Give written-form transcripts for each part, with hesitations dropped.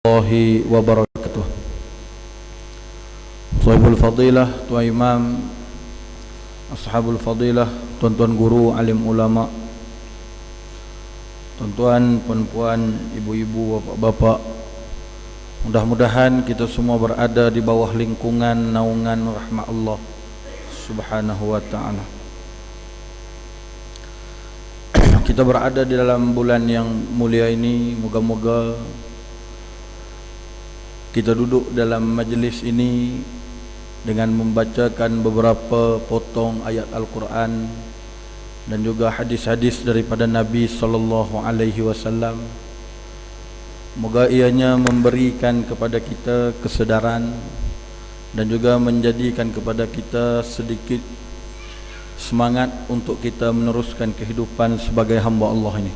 Warahmatullahi wabarakatuh. Sahibul fadilah, tuan imam, ashabul fadilah, tuan-tuan guru, alim ulama, tuan-tuan, puan-puan, ibu-ibu, bapak-bapak, mudah-mudahan kita semua berada di bawah lingkungan naungan rahmat Allah subhanahu wa ta'ala. Kita berada di dalam bulan yang mulia ini. Moga-moga kita duduk dalam majlis ini dengan membacakan beberapa potong ayat Al-Quran dan juga hadis-hadis daripada Nabi sallallahu alaihi wasallam. Moga ianya memberikan kepada kita kesedaran dan juga menjadikan kepada kita sedikit semangat untuk kita meneruskan kehidupan sebagai hamba Allah ini.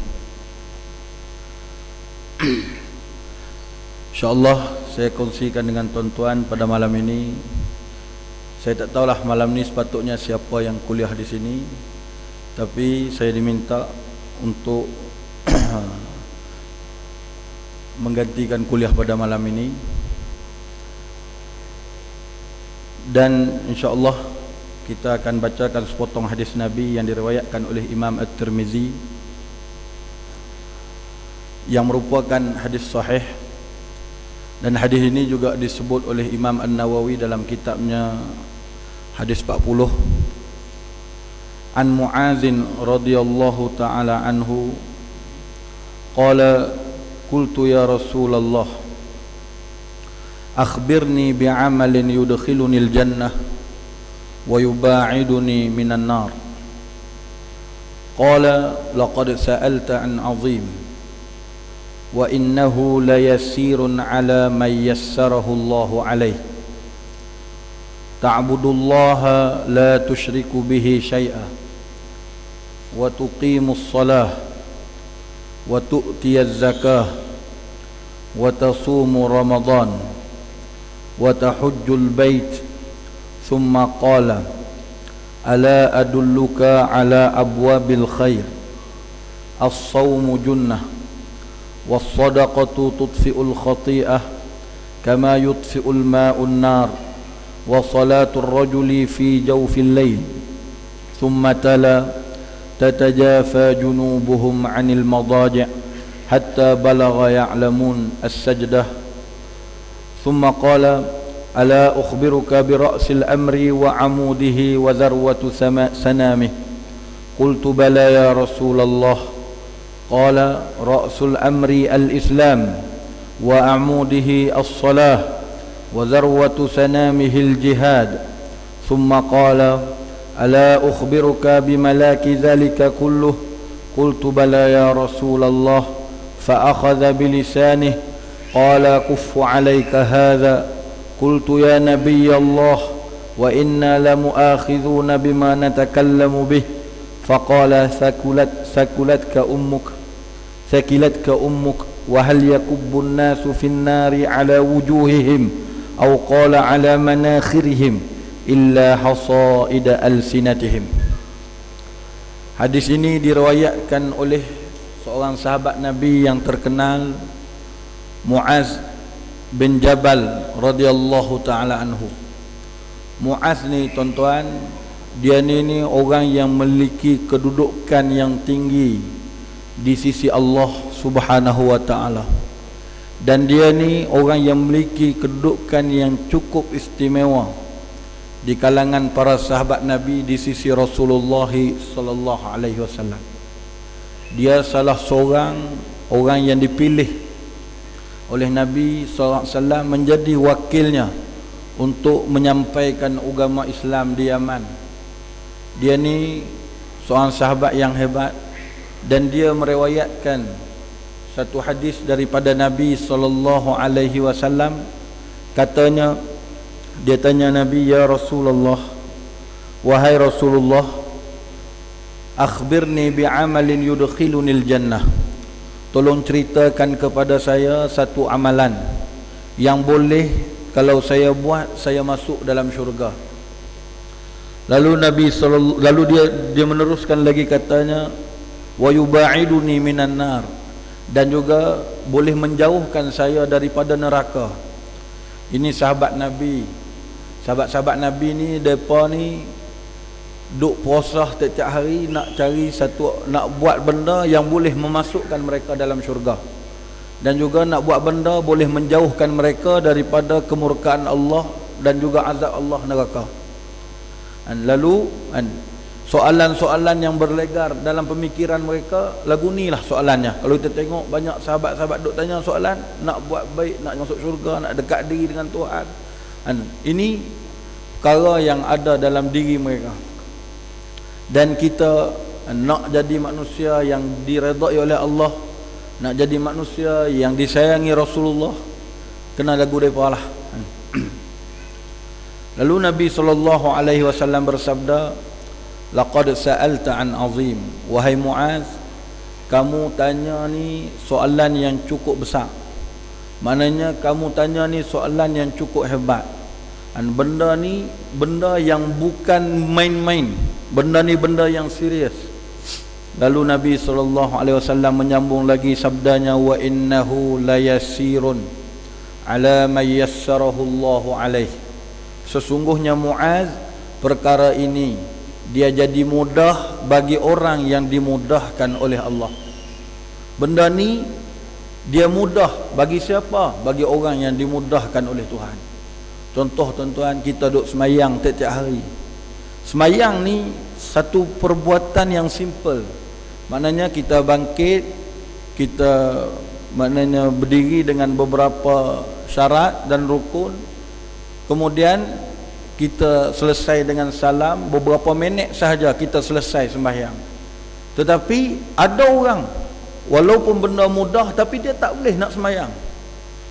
InsyaAllah saya kongsikan dengan tuan-tuan pada malam ini. Saya tak tahulah malam ni sepatutnya siapa yang kuliah di sini, tapi saya diminta untuk menggantikan kuliah pada malam ini. Dan insyaAllah kita akan bacakan sepotong hadis Nabi yang diriwayatkan oleh Imam At-Tirmizi, yang merupakan hadis sahih. Dan hadis ini juga disebut oleh Imam An-Nawawi dalam kitabnya hadis 40. An Mu'azin radhiyallahu ta'ala anhu qala qultu ya Rasulullah akhbirni bi'amalin yudkhiluni al-jannah wa yuba'iduni minan nar. Qala laqad sa'alta an 'azim wa innahu layasirun ala man yassarahu Allahu alayh ta'budullaha la tusyriku bihi syai'a wa tuqimus salah wa tu'tiyaz zakah wa tasumu ramadan wa tahujjul bait. Thumma qala ala adulluka ala abwabil khair as-sawmu junnah والصدقة تطفئ الخطيئة كما يطفئ الماء النار وصلاة الرجل في جوف الليل. ثم تلا تتجافى جنوبهم عن المضاجع حتى بلغ يعلمون السجدة. ثم قال ألا أخبرك برأس الأمر وعموده وذروة سنامه؟ قلت بلى يا رسول الله. قال رأس الأمر الإسلام وعموده الصلاة وذروة سنامه الجهاد. ثم قال ألا أخبرك بملاك ذلك كله؟ قلت بلى يا رسول الله. فأخذ بلسانه قال كف عليك هذا. قلت يا نبي الله وإنا لمؤاخذون بما نتكلم به. فقال ثكلتك أمك وهل يكب الناس في النار على وجوههم أو قال على مناخرهم إلا حصائد ألسنتهم. Hadis ini diriwayatkan oleh seorang sahabat Nabi yang terkenal, Mu'az bin Jabal radhiyallahu ta'ala anhu. Mu'az ni tuan-tuan, dia ni orang yang memiliki kedudukan yang tinggi di sisi Allah subhanahu wa ta'ala. Dan dia ni orang yang memiliki kedudukan yang cukup istimewa di kalangan para sahabat Nabi di sisi Rasulullah sallallahu alaihi wasallam. Dia salah seorang orang yang dipilih oleh Nabi sallallahu alaihi wasallam menjadi wakilnya untuk menyampaikan agama Islam di Yaman. Dia ni seorang sahabat yang hebat, dan dia meriwayatkan satu hadis daripada Nabi sallallahu alaihi wasallam. Katanya, dia tanya Nabi, ya Rasulullah, wahai Rasulullah, akhbirni bi'amalin yudkhilunil jannah, tolong ceritakan kepada saya satu amalan yang boleh kalau saya buat saya masuk dalam syurga. Lalu dia meneruskan lagi, katanya wa yuba'iduni minan nar, dan juga boleh menjauhkan saya daripada neraka. Ini sahabat Nabi. Sahabat-sahabat Nabi ni, mereka ni duk puasa setiap hari, nak cari satu, nak buat benda yang boleh memasukkan mereka dalam syurga, dan juga nak buat benda boleh menjauhkan mereka daripada kemurkaan Allah dan juga azab Allah neraka. Lalu soalan-soalan yang berlegar dalam pemikiran mereka, lagu ni lah soalannya. Kalau kita tengok banyak sahabat-sahabat duk tanya soalan, nak buat baik, nak masuk syurga, nak dekat diri dengan Tuhan. Ini perkara yang ada dalam diri mereka. Dan kita nak jadi manusia yang diredai oleh Allah, nak jadi manusia yang disayangi Rasulullah, kena lagu mereka lah. Lalu Nabi SAW bersabda, laqad sa'alta an azim, wahai Muaz, kamu tanya ni soalan yang cukup besar. Maknanya kamu tanya ni soalan yang cukup hebat. Dan benda ni benda yang bukan main-main. Benda ni benda yang serius. Lalu Nabi SAW menyambung lagi sabdanya, wa innahu layasirun ala man yassarahu Allahu alaih. Sesungguhnya Muaz, perkara ini dia jadi mudah bagi orang yang dimudahkan oleh Allah. Benda ni dia mudah bagi siapa? Bagi orang yang dimudahkan oleh Tuhan. Contoh tuan-tuan, kita duduk semayang setiap hari. Semayang ni satu perbuatan yang simple. Maknanya kita bangkit, kita maknanya berdiri dengan beberapa syarat dan rukun. Kemudian kita selesai dengan salam, beberapa minit sahaja kita selesai sembahyang. Tetapi ada orang, walaupun benda mudah, tapi dia tak boleh nak sembahyang.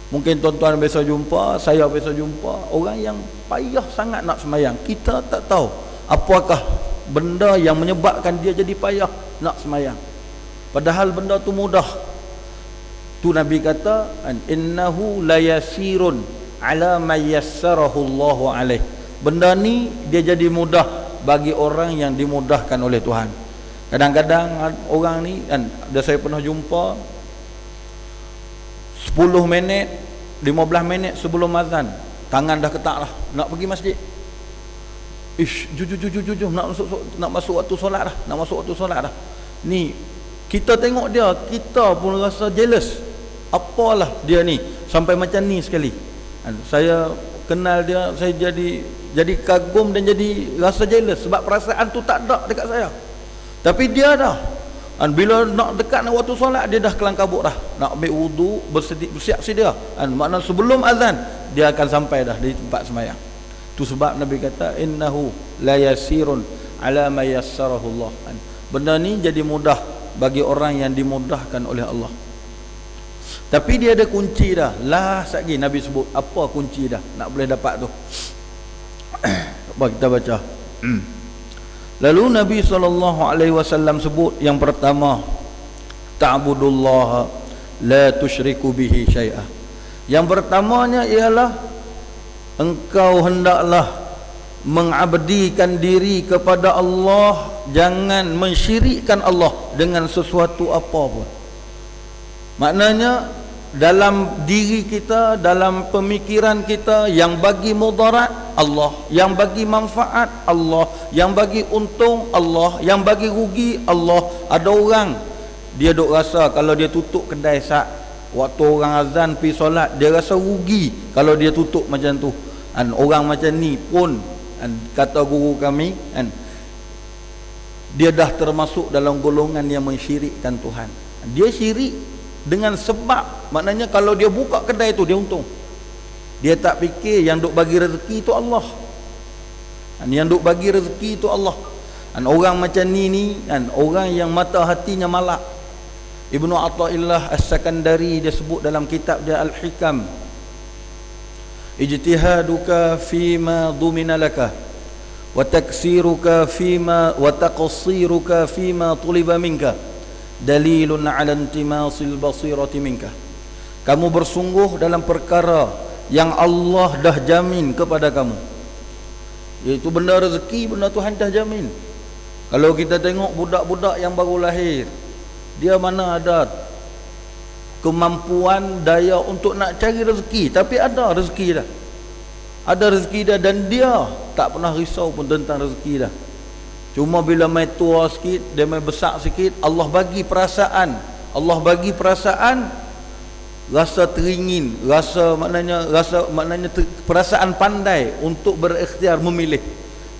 Mungkin tuan-tuan biasa jumpa, saya biasa jumpa orang yang payah sangat nak sembahyang. Kita tak tahu apakah benda yang menyebabkan dia jadi payah nak sembahyang, padahal benda tu mudah. Tu Nabi kata, innahu layasirun ala man yassarahu Allahu alaih. Benda ni dia jadi mudah bagi orang yang dimudahkan oleh Tuhan. Kadang-kadang orang ni kan, saya pernah jumpa 10 minit 15 minit sebelum azan, tangan dah ketak lah, nak pergi masjid. Jujur nak masuk waktu solat dah, nak masuk waktu solat dah. Ni kita tengok dia, kita pun rasa jealous. Apalah dia ni sampai macam ni sekali. Saya kenal dia, saya jadi kagum dan jadi rasa jealous sebab perasaan tu tak ada dekat saya. Tapi dia dah, bila nak dekat nak waktu solat, dia dah kelang kabut dah, nak ambil wudu, bersiap sedia. Maknanya sebelum azan dia akan sampai dah di tempat sembahyang. Tu sebab Nabi kata, innahu la yasirun ala ma yassarahu Allah. Benda ni jadi mudah bagi orang yang dimudahkan oleh Allah. Tapi dia ada kunci dah. Lagi Nabi sebut apa kunci dah nak boleh dapat tu. Apa kita baca. Lalu Nabi SAW sebut yang pertama, ta'budullaha la tusyriku bihi syai'ah. Yang pertamanya ialah engkau hendaklah mengabdikan diri kepada Allah, jangan mensyirikkan Allah dengan sesuatu apa pun. Maknanya dalam diri kita, dalam pemikiran kita, yang bagi mudarat Allah, yang bagi manfaat Allah, yang bagi untung Allah, yang bagi rugi Allah. Ada orang dia duk rasa kalau dia tutup kedai waktu orang azan pergi solat, dia rasa rugi kalau dia tutup macam tu. Orang macam ni pun, kata guru kami, dia dah termasuk dalam golongan yang mensyirikkan Tuhan. Dia syirik dengan sebab, maknanya kalau dia buka kedai tu dia untung. Dia tak fikir yang duk bagi rezeki tu Allah. Yang duk bagi rezeki tu Allah. Orang macam ni orang yang mata hatinya malak. Ibnu Athaillah As-Sakandari dia sebut dalam kitab dia Al-Hikam, ijtihaduka fima dhumina laka wa taksiruka fima wa taqsiruka fima tuliba minka dalilun ala intimasil basirati minka. Kamu bersungguh dalam perkara yang Allah dah jamin kepada kamu, iaitu benda rezeki, benda Tuhan dah jamin. Kalau kita tengok budak-budak yang baru lahir, dia mana ada kemampuan, daya untuk nak cari rezeki, tapi ada rezeki dah. Ada rezeki dah, dan dia tak pernah risau pun tentang rezeki dah. Cuma bila mai tua sikit, dia mai besar sikit, Allah bagi perasaan, rasa teringin, maknanya perasaan pandai untuk berikhtiar memilih.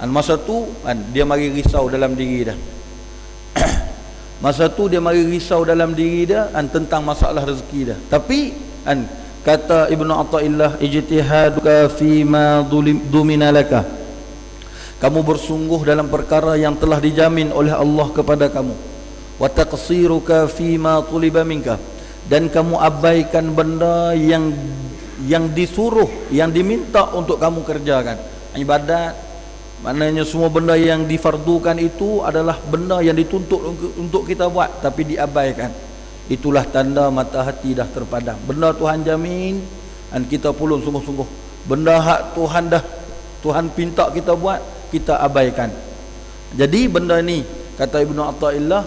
Masa tu dia mari risau dalam diri dah. Masa tu dia mari risau dalam diri dia tentang masalah rezeki dah. Tapi kata Ibnu Athaillah, ijtihaduka fima dumina laka, kamu bersungguh dalam perkara yang telah dijamin oleh Allah kepada kamu. Wa taqsiruka fima tuliba minka, dan kamu abaikan benda yang disuruh, yang diminta untuk kamu kerjakan. Ibadat, maknanya semua benda yang difardukan itu adalah benda yang dituntut untuk kita buat, tapi diabaikan. Itulah tanda mata hati dah terpadam. Benda Tuhan jamin, dan kita pulun sungguh-sungguh. Benda hak Tuhan pinta kita buat, kita abaikan. Jadi benda ni, kata Ibnu Athaillah,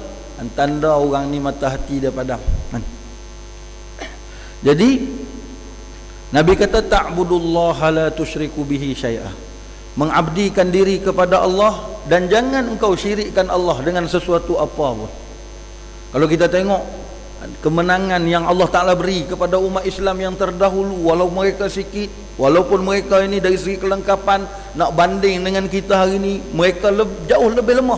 tanda orang ni mata hati dia padam. Jadi Nabi kata, ta'budullaha la tusyriku bihi syai'ah, mengabdikan diri kepada Allah dan jangan engkau syirikkan Allah dengan sesuatu apa pun. Kalau kita tengok kemenangan yang Allah Ta'ala beri kepada umat Islam yang terdahulu, walau mereka sikit, walaupun mereka ini dari segi kelengkapan nak banding dengan kita hari ini, mereka jauh lebih lemah,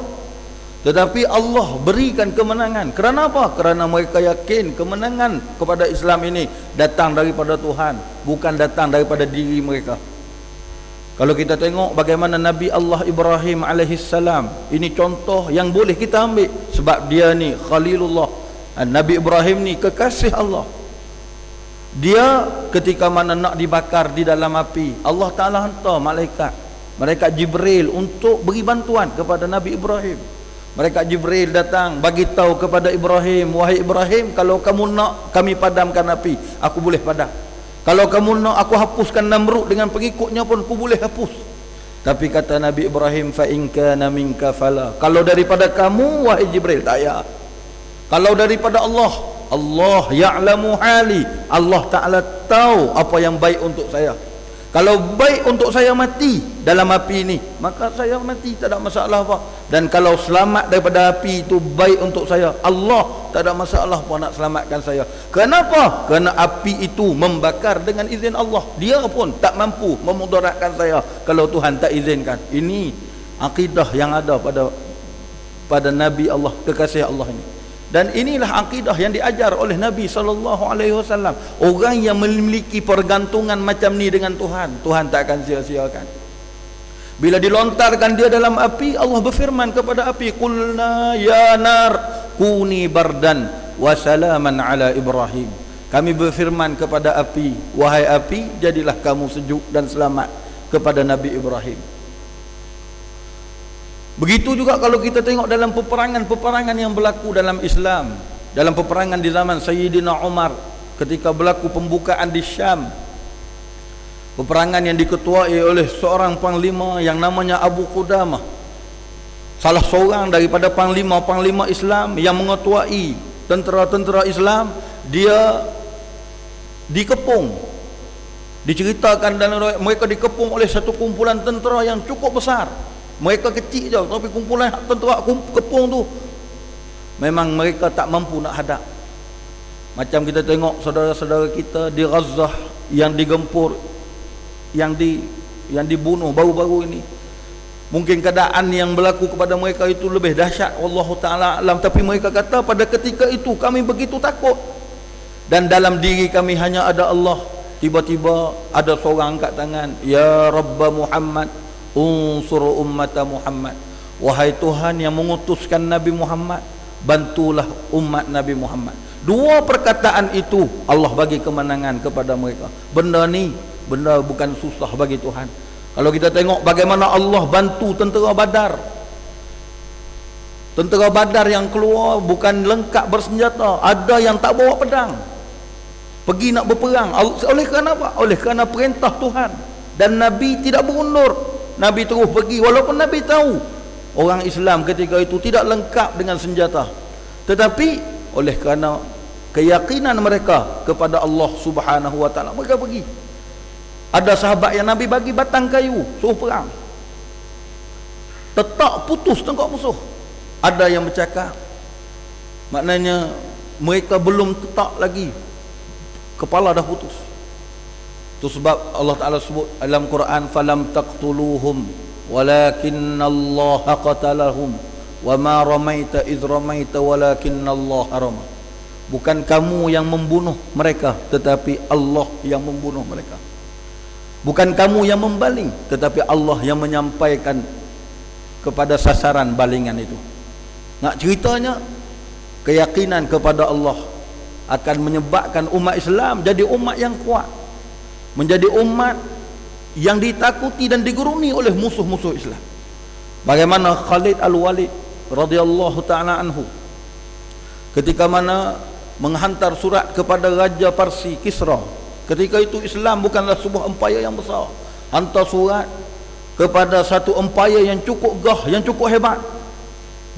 tetapi Allah berikan kemenangan. Kerana apa? Kerana mereka yakin kemenangan kepada Islam ini datang daripada Tuhan, bukan datang daripada diri mereka. Kalau kita tengok bagaimana Nabi Allah Ibrahim alaihissalam, ini contoh yang boleh kita ambil, sebab dia ni Khalilullah. Nabi Ibrahim ni kekasih Allah. Dia ketika mana nak dibakar di dalam api, Allah Ta'ala hantar malaikat Jibril untuk beri bantuan kepada Nabi Ibrahim. Malaikat Jibril datang bagi tahu kepada Ibrahim, wahai Ibrahim, kalau kamu nak kami padamkan api, aku boleh padam. Kalau kamu nak aku hapuskan Namrud dengan pengikutnya pun, aku boleh hapus. Tapi kata Nabi Ibrahim, fa in kana minka fala, kalau daripada kamu wahai Jibril, tak ya. Kalau daripada Allah, Allah ya'lamu hali, Allah Ta'ala tahu apa yang baik untuk saya. Kalau baik untuk saya mati dalam api ini, maka saya mati, tak ada masalah apa. Dan kalau selamat daripada api itu baik untuk saya, Allah tak ada masalah apa nak selamatkan saya. Kenapa? Kerana api itu membakar dengan izin Allah. Dia pun tak mampu memudaratkan saya kalau Tuhan tak izinkan. Ini akidah yang ada pada Nabi Allah, kekasih Allah ini. Dan inilah akidah yang diajar oleh Nabi SAW. Orang yang memiliki pergantungan macam ni dengan Tuhan, Tuhan tak akan sia-siakan. Bila dilontarkan dia dalam api, Allah berfirman kepada api, qulna ya nar kuni bardan wa salaman ala Ibrahim. Kami berfirman kepada api, wahai api, jadilah kamu sejuk dan selamat kepada Nabi Ibrahim. Begitu juga kalau kita tengok dalam peperangan yang berlaku dalam Islam, dalam peperangan di zaman Sayyidina Umar ketika berlaku pembukaan di Syam, peperangan yang diketuai oleh seorang panglima yang namanya Abu Qudamah, salah seorang daripada panglima Islam yang mengetuai tentera-tentera Islam. Dia dikepung, diceritakan dan mereka dikepung oleh satu kumpulan tentera yang cukup besar. Mereka kecil je, tapi kumpulan tentera kepung tu memang mereka tak mampu nak hadap. Macam kita tengok saudara-saudara kita di Gaza yang digempur, yang dibunuh baru-baru ini. Mungkin keadaan yang berlaku kepada mereka itu lebih dahsyat, wallahu taala alam, tapi mereka kata pada ketika itu kami begitu takut dan dalam diri kami hanya ada Allah. Tiba-tiba ada seorang angkat tangan, ya Rabb Muhammad unsur ummata Muhammad, wahai Tuhan yang mengutuskan Nabi Muhammad, bantulah umat Nabi Muhammad. Dua perkataan itu Allah bagi kemenangan kepada mereka. Benda ni benda bukan susah bagi Tuhan. Kalau kita tengok bagaimana Allah bantu tentera Badar, tentera Badar yang keluar bukan lengkap bersenjata, ada yang tak bawa pedang, pergi nak berperang. Oleh kerana apa? Oleh kerana perintah Tuhan, dan Nabi tidak berundur. Nabi terus pergi walaupun Nabi tahu orang Islam ketika itu tidak lengkap dengan senjata, tetapi oleh kerana keyakinan mereka kepada Allah Subhanahu wa taala. Mereka pergi. Ada sahabat yang Nabi bagi batang kayu suruh perang, tetap putus tengkok musuh. Ada yang bercakap, maknanya mereka belum tetap lagi, kepala dah putus. Itu sebab Allah Ta'ala sebut dalam Quran, falam taqtuluhum walakinnallaha qatalahum wa ma ramaita idh ramaita walakinnallaha rama. Bukan kamu yang membunuh mereka, tetapi Allah yang membunuh mereka. Bukan kamu yang membaling, tetapi Allah yang menyampaikan kepada sasaran balingan itu. Nak ceritanya, keyakinan kepada Allah akan menyebabkan umat Islam jadi umat yang kuat, menjadi umat yang ditakuti dan diguruni oleh musuh-musuh Islam. Bagaimana Khalid Al-Walid radhiyallahu ta'ala anhu, ketika mana menghantar surat kepada Raja Parsi Kisra. Ketika itu Islam bukanlah sebuah empayar yang besar. Hantar surat kepada satu empayar yang cukup gah, yang cukup hebat.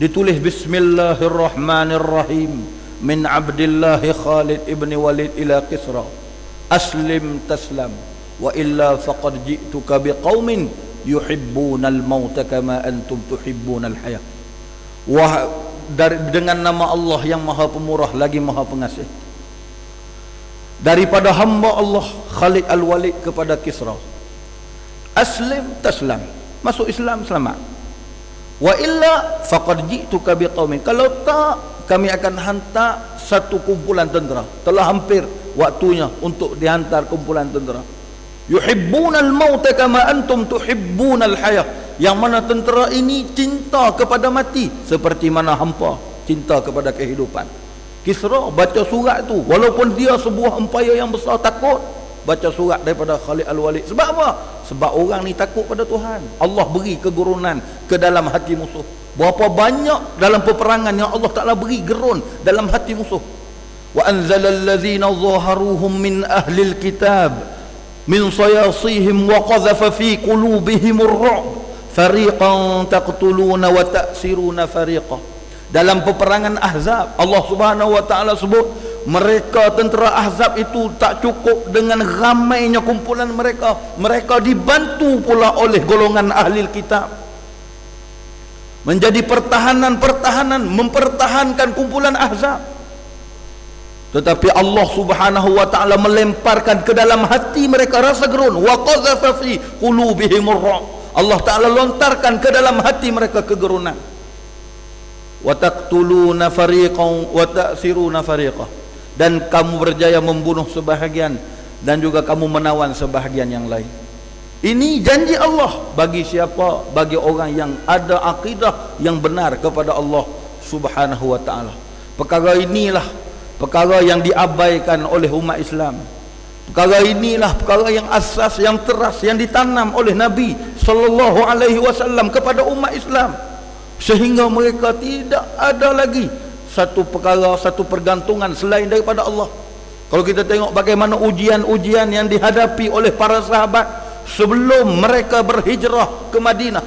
Ditulis Bismillahirrahmanirrahim, min Abdillahi Khalid ibn Walid ila Kisra, aslim taslam wa illa faqad ji'tuka biqaumin yuhibbunal mauta kama antum tuhibbunal hayah. Wah, dengan nama Allah yang Maha Pemurah lagi Maha Pengasih, daripada hamba Allah Khalid Al-Walid kepada Kisra, aslim taslam, masuk Islam selamat, wa illa faqad ji'tuka biqaumin, kalau tak kami akan hantar satu kumpulan tentera. Telah hampir waktunya untuk dihantar kumpulan tentera. Yuhibbunal mauta kama antum tuhibbunal hayah, yang mana tentera ini cinta kepada mati seperti mana hampa cinta kepada kehidupan. Kisra baca surat tu, walaupun dia sebuah empayar yang besar, takut baca surat daripada Khalid Al-Walid. Sebab apa? Sebab orang ni takut pada Tuhan. Allah beri kegurunan ke dalam hati musuh. Berapa banyak dalam peperangan yang Allah Ta'ala beri gerun dalam hati musuh. Wa anzalal ladzina zaharuhum min ahlil kitab min sayasihim wa qadhafa fi qulubihimur ru'b fariqan taqtuluna wa ta'siruna fariqan. Dalam peperangan Ahzab, Allah Subhanahu wa Ta'ala sebut mereka tentera Ahzab itu tak cukup dengan ramainya kumpulan mereka, mereka dibantu pula oleh golongan ahli kitab. Menjadi pertahanan mempertahankan kumpulan Ahzab. Tetapi Allah Subhanahu wa Ta'ala melemparkan ke dalam hati mereka rasa gerun, wa qadhafa fi qulubihimur ru'b. Allah Ta'ala lontarkan ke dalam hati mereka kegerunan. Wa taqtuluna fariqan wa ta'siruna fariqan, dan kamu berjaya membunuh sebahagian dan juga kamu menawan sebahagian yang lain. Ini janji Allah bagi siapa? Bagi orang yang ada akidah yang benar kepada Allah Subhanahu wa Ta'ala. Perkara inilah perkara yang diabaikan oleh umat Islam. Perkara inilah perkara yang asas, yang teras, yang ditanam oleh Nabi sallallahu alaihi wasallam kepada umat Islam, sehingga mereka tidak ada lagi satu perkara, satu pergantungan selain daripada Allah. Kalau kita tengok bagaimana ujian-ujian yang dihadapi oleh para sahabat sebelum mereka berhijrah ke Madinah,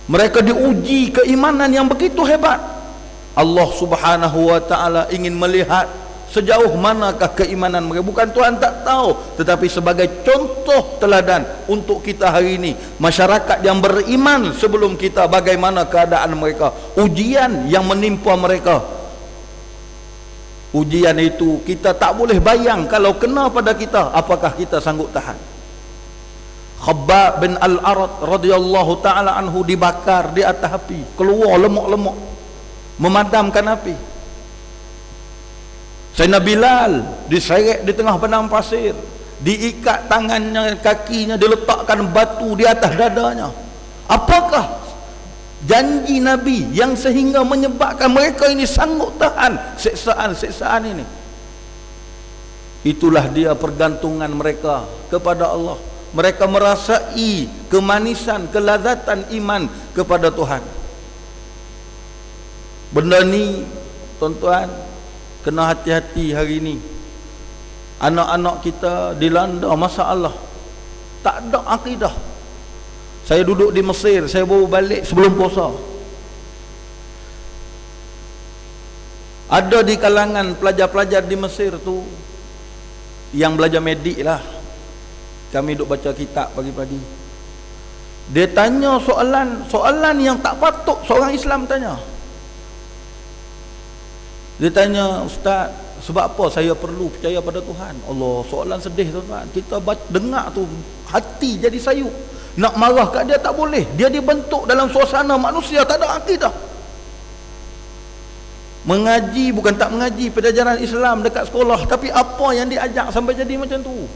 mereka diuji keimanan yang begitu hebat. Allah Subhanahu wa Ta'ala ingin melihat sejauh manakah keimanan mereka. Bukan Tuhan tak tahu, tetapi sebagai contoh teladan untuk kita hari ini, masyarakat yang beriman sebelum kita, bagaimana keadaan mereka, ujian yang menimpa mereka. Ujian itu kita tak boleh bayang, kalau kena pada kita, apakah kita sanggup tahan. Khabbab bin Al-Arat radhiyallahu ta'ala anhu dibakar di atas api, keluar lemuk-lemuk memadamkan api. Sayyidina Bilal diseret di tengah padang pasir, diikat tangannya, kakinya, diletakkan batu di atas dadanya. Apakah janji Nabi yang sehingga menyebabkan mereka ini sanggup tahan siksaan-siksaan ini? Itulah dia pergantungan mereka kepada Allah. Mereka merasai kemanisan, kelazatan iman kepada Tuhan. Benda ni tuan-tuan kena hati-hati hari ini. Anak-anak kita dilanda masalah, tak ada akidah. Saya duduk di Mesir, saya baru balik sebelum puasa. Ada di kalangan pelajar-pelajar di Mesir tu yang belajar medik lah, kami duk baca kitab pagi-pagi, dia tanya soalan yang tak patut seorang Islam tanya. Dia tanya, "Ustaz, sebab apa saya perlu percaya pada Tuhan?" Allah, soalan sedih tuan-tuan. Kita dengar tu hati jadi sayup. Nak marah kat dia tak boleh. Dia dibentuk dalam suasana manusia tak ada akidah. Mengaji bukan tak mengaji pelajaran Islam dekat sekolah, tapi apa yang diajak sampai jadi macam tu?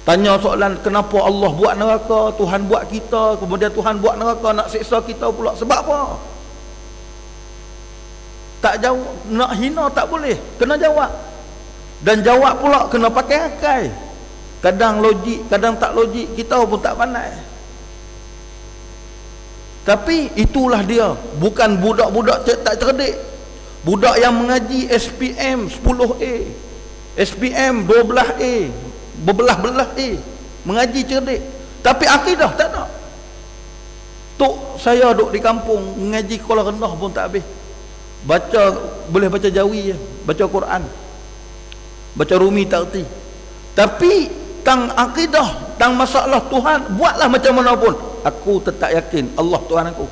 Tanya soalan, kenapa Allah buat neraka, Tuhan buat kita, kemudian Tuhan buat neraka nak siksa kita pula, sebab apa? Tak jawab, nak hina tak boleh, kena jawab. Dan jawab pula kena pakai akal. Kadang logik, kadang tak logik, kita pun tak pandai. Tapi itulah dia, bukan budak-budak tak cerdik. Budak yang mengaji SPM 10A, SPM 12A, berbelah-belah A, mengaji cerdik, tapi akidah tak ada. Tok saya duduk di kampung, mengaji sekolah rendah pun tak habis. Boleh baca Jawi, baca Quran, baca Rumi tak erti. Tapi tang akidah, tang masalah Tuhan, buatlah macam mana pun, aku tetap yakin Allah Tuhan aku.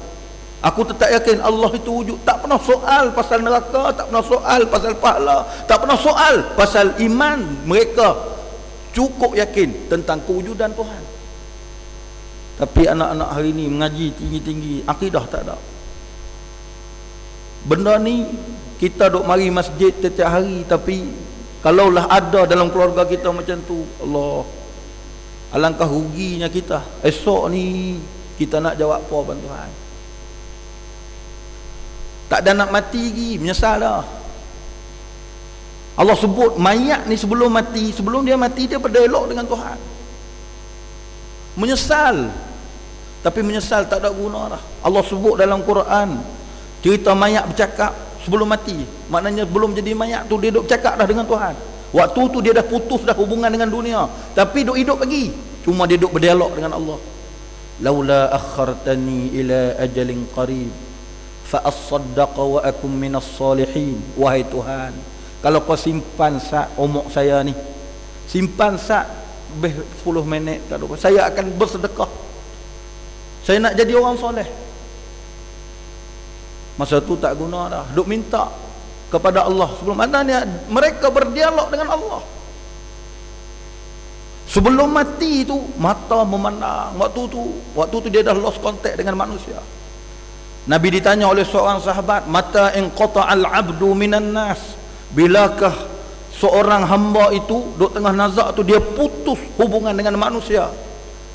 Aku tetap yakin Allah itu wujud. Tak pernah soal pasal neraka, tak pernah soal pasal pahala, tak pernah soal pasal iman. Mereka cukup yakin tentang kewujudan Tuhan. Tapi anak-anak hari ni mengaji tinggi-tinggi, akidah tak ada. Benda ni kita duk mari masjid setiap hari, tapi kalaulah ada dalam keluarga kita macam tu, Allah, alangkah ruginya kita. Esok ni kita nak jawab apa bantuan? Tak ada nak mati lagi, menyesal dah. Allah sebut mayat ni sebelum mati, sebelum dia mati dia berdialog dengan Tuhan. Menyesal. Tapi menyesal tak ada guna dah. Allah sebut dalam Quran, cerita mayat bercakap sebelum mati. Maknanya belum jadi mayat tu dia duk bercakap dah dengan Tuhan. Waktu tu dia dah putus dah hubungan dengan dunia, tapi duk hidup lagi. Cuma dia duk berdialog dengan Allah. Laula akhartani ila ajalin qarib fa as-saddaqa wa akum minas salihin. Wahai Tuhan, kalau kau simpan sat umur saya ni, simpan sat 10 minit tak ada, saya akan bersedekah, saya nak jadi orang soleh. Masa tu tak guna dah, duk minta kepada Allah sebelum maknanya mereka berdialog dengan Allah. Sebelum mati tu mata memandang, waktu tu dia dah lost contact dengan manusia. Nabi ditanya oleh seorang sahabat, mata inqata'al abdu minan nas, bilakah seorang hamba itu duk tengah nazak tu dia putus hubungan dengan manusia?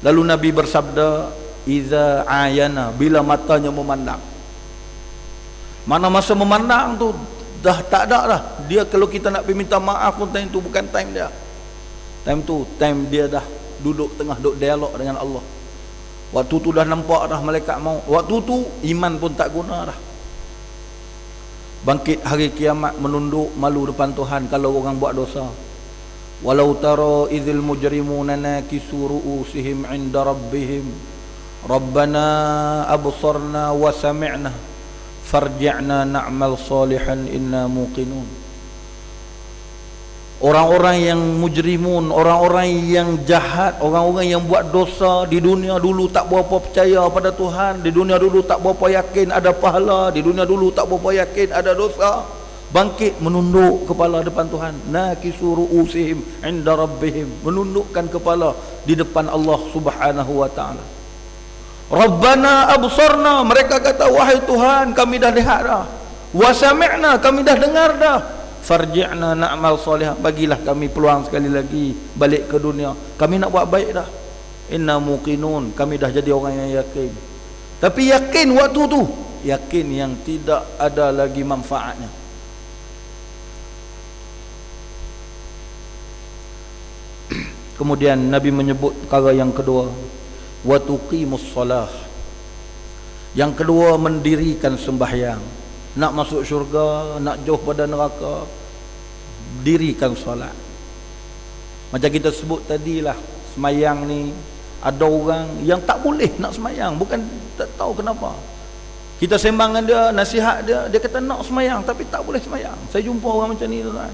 Lalu Nabi bersabda, iza ayana, bila matanya memandang. Mana masa memandang tu dah tak ada dah. Dia kalau kita nak pergi minta maaf pun time tu bukan time dia. Time tu time dia dah duduk tengah duduk dialog dengan Allah. Waktu tu dah nampak dah malaikat maut. Waktu tu iman pun tak guna dah. Bangkit hari kiamat menunduk malu depan Tuhan kalau orang buat dosa. Walau tara idzil mujrimuna nakisu ru'usihim 'inda rabbihim Rabbana absarna wa sami'na farji'na na'mal salihan inna muqinun. Orang-orang yang mujrimun, orang-orang yang jahat, orang-orang yang buat dosa di dunia dulu tak berapa percaya pada Tuhan, di dunia dulu tak berapa yakin ada pahala, di dunia dulu tak berapa yakin ada dosa, bangkit menunduk kepala depan Tuhan. Nakisu ru'usihim 'inda rabbihim, menundukkan kepala di depan Allah Subhanahu wa taala. Rabbana absarna, mereka kata wahai Tuhan kami dah lihat dah, wa sami'na, kami dah dengar dah, farji'na na'mal salihan, bagilah kami peluang sekali lagi balik ke dunia, kami nak buat baik dah. Inna muqinun, kami dah jadi orang yang yakin. Tapi yakin waktu tu yakin yang tidak ada lagi manfaatnya. Kemudian Nabi menyebut perkara yang kedua, wa tuqimus salah. Yang kedua, mendirikan sembahyang. Nak masuk syurga, nak jauh pada neraka, dirikan solat. Macam kita sebut tadilah, semayang ni ada orang yang tak boleh nak semayang, bukan tak tahu kenapa. Kita sembang dengan dia, nasihat dia, dia kata nak semayang tapi tak boleh semayang. Saya jumpa orang macam ni tuan.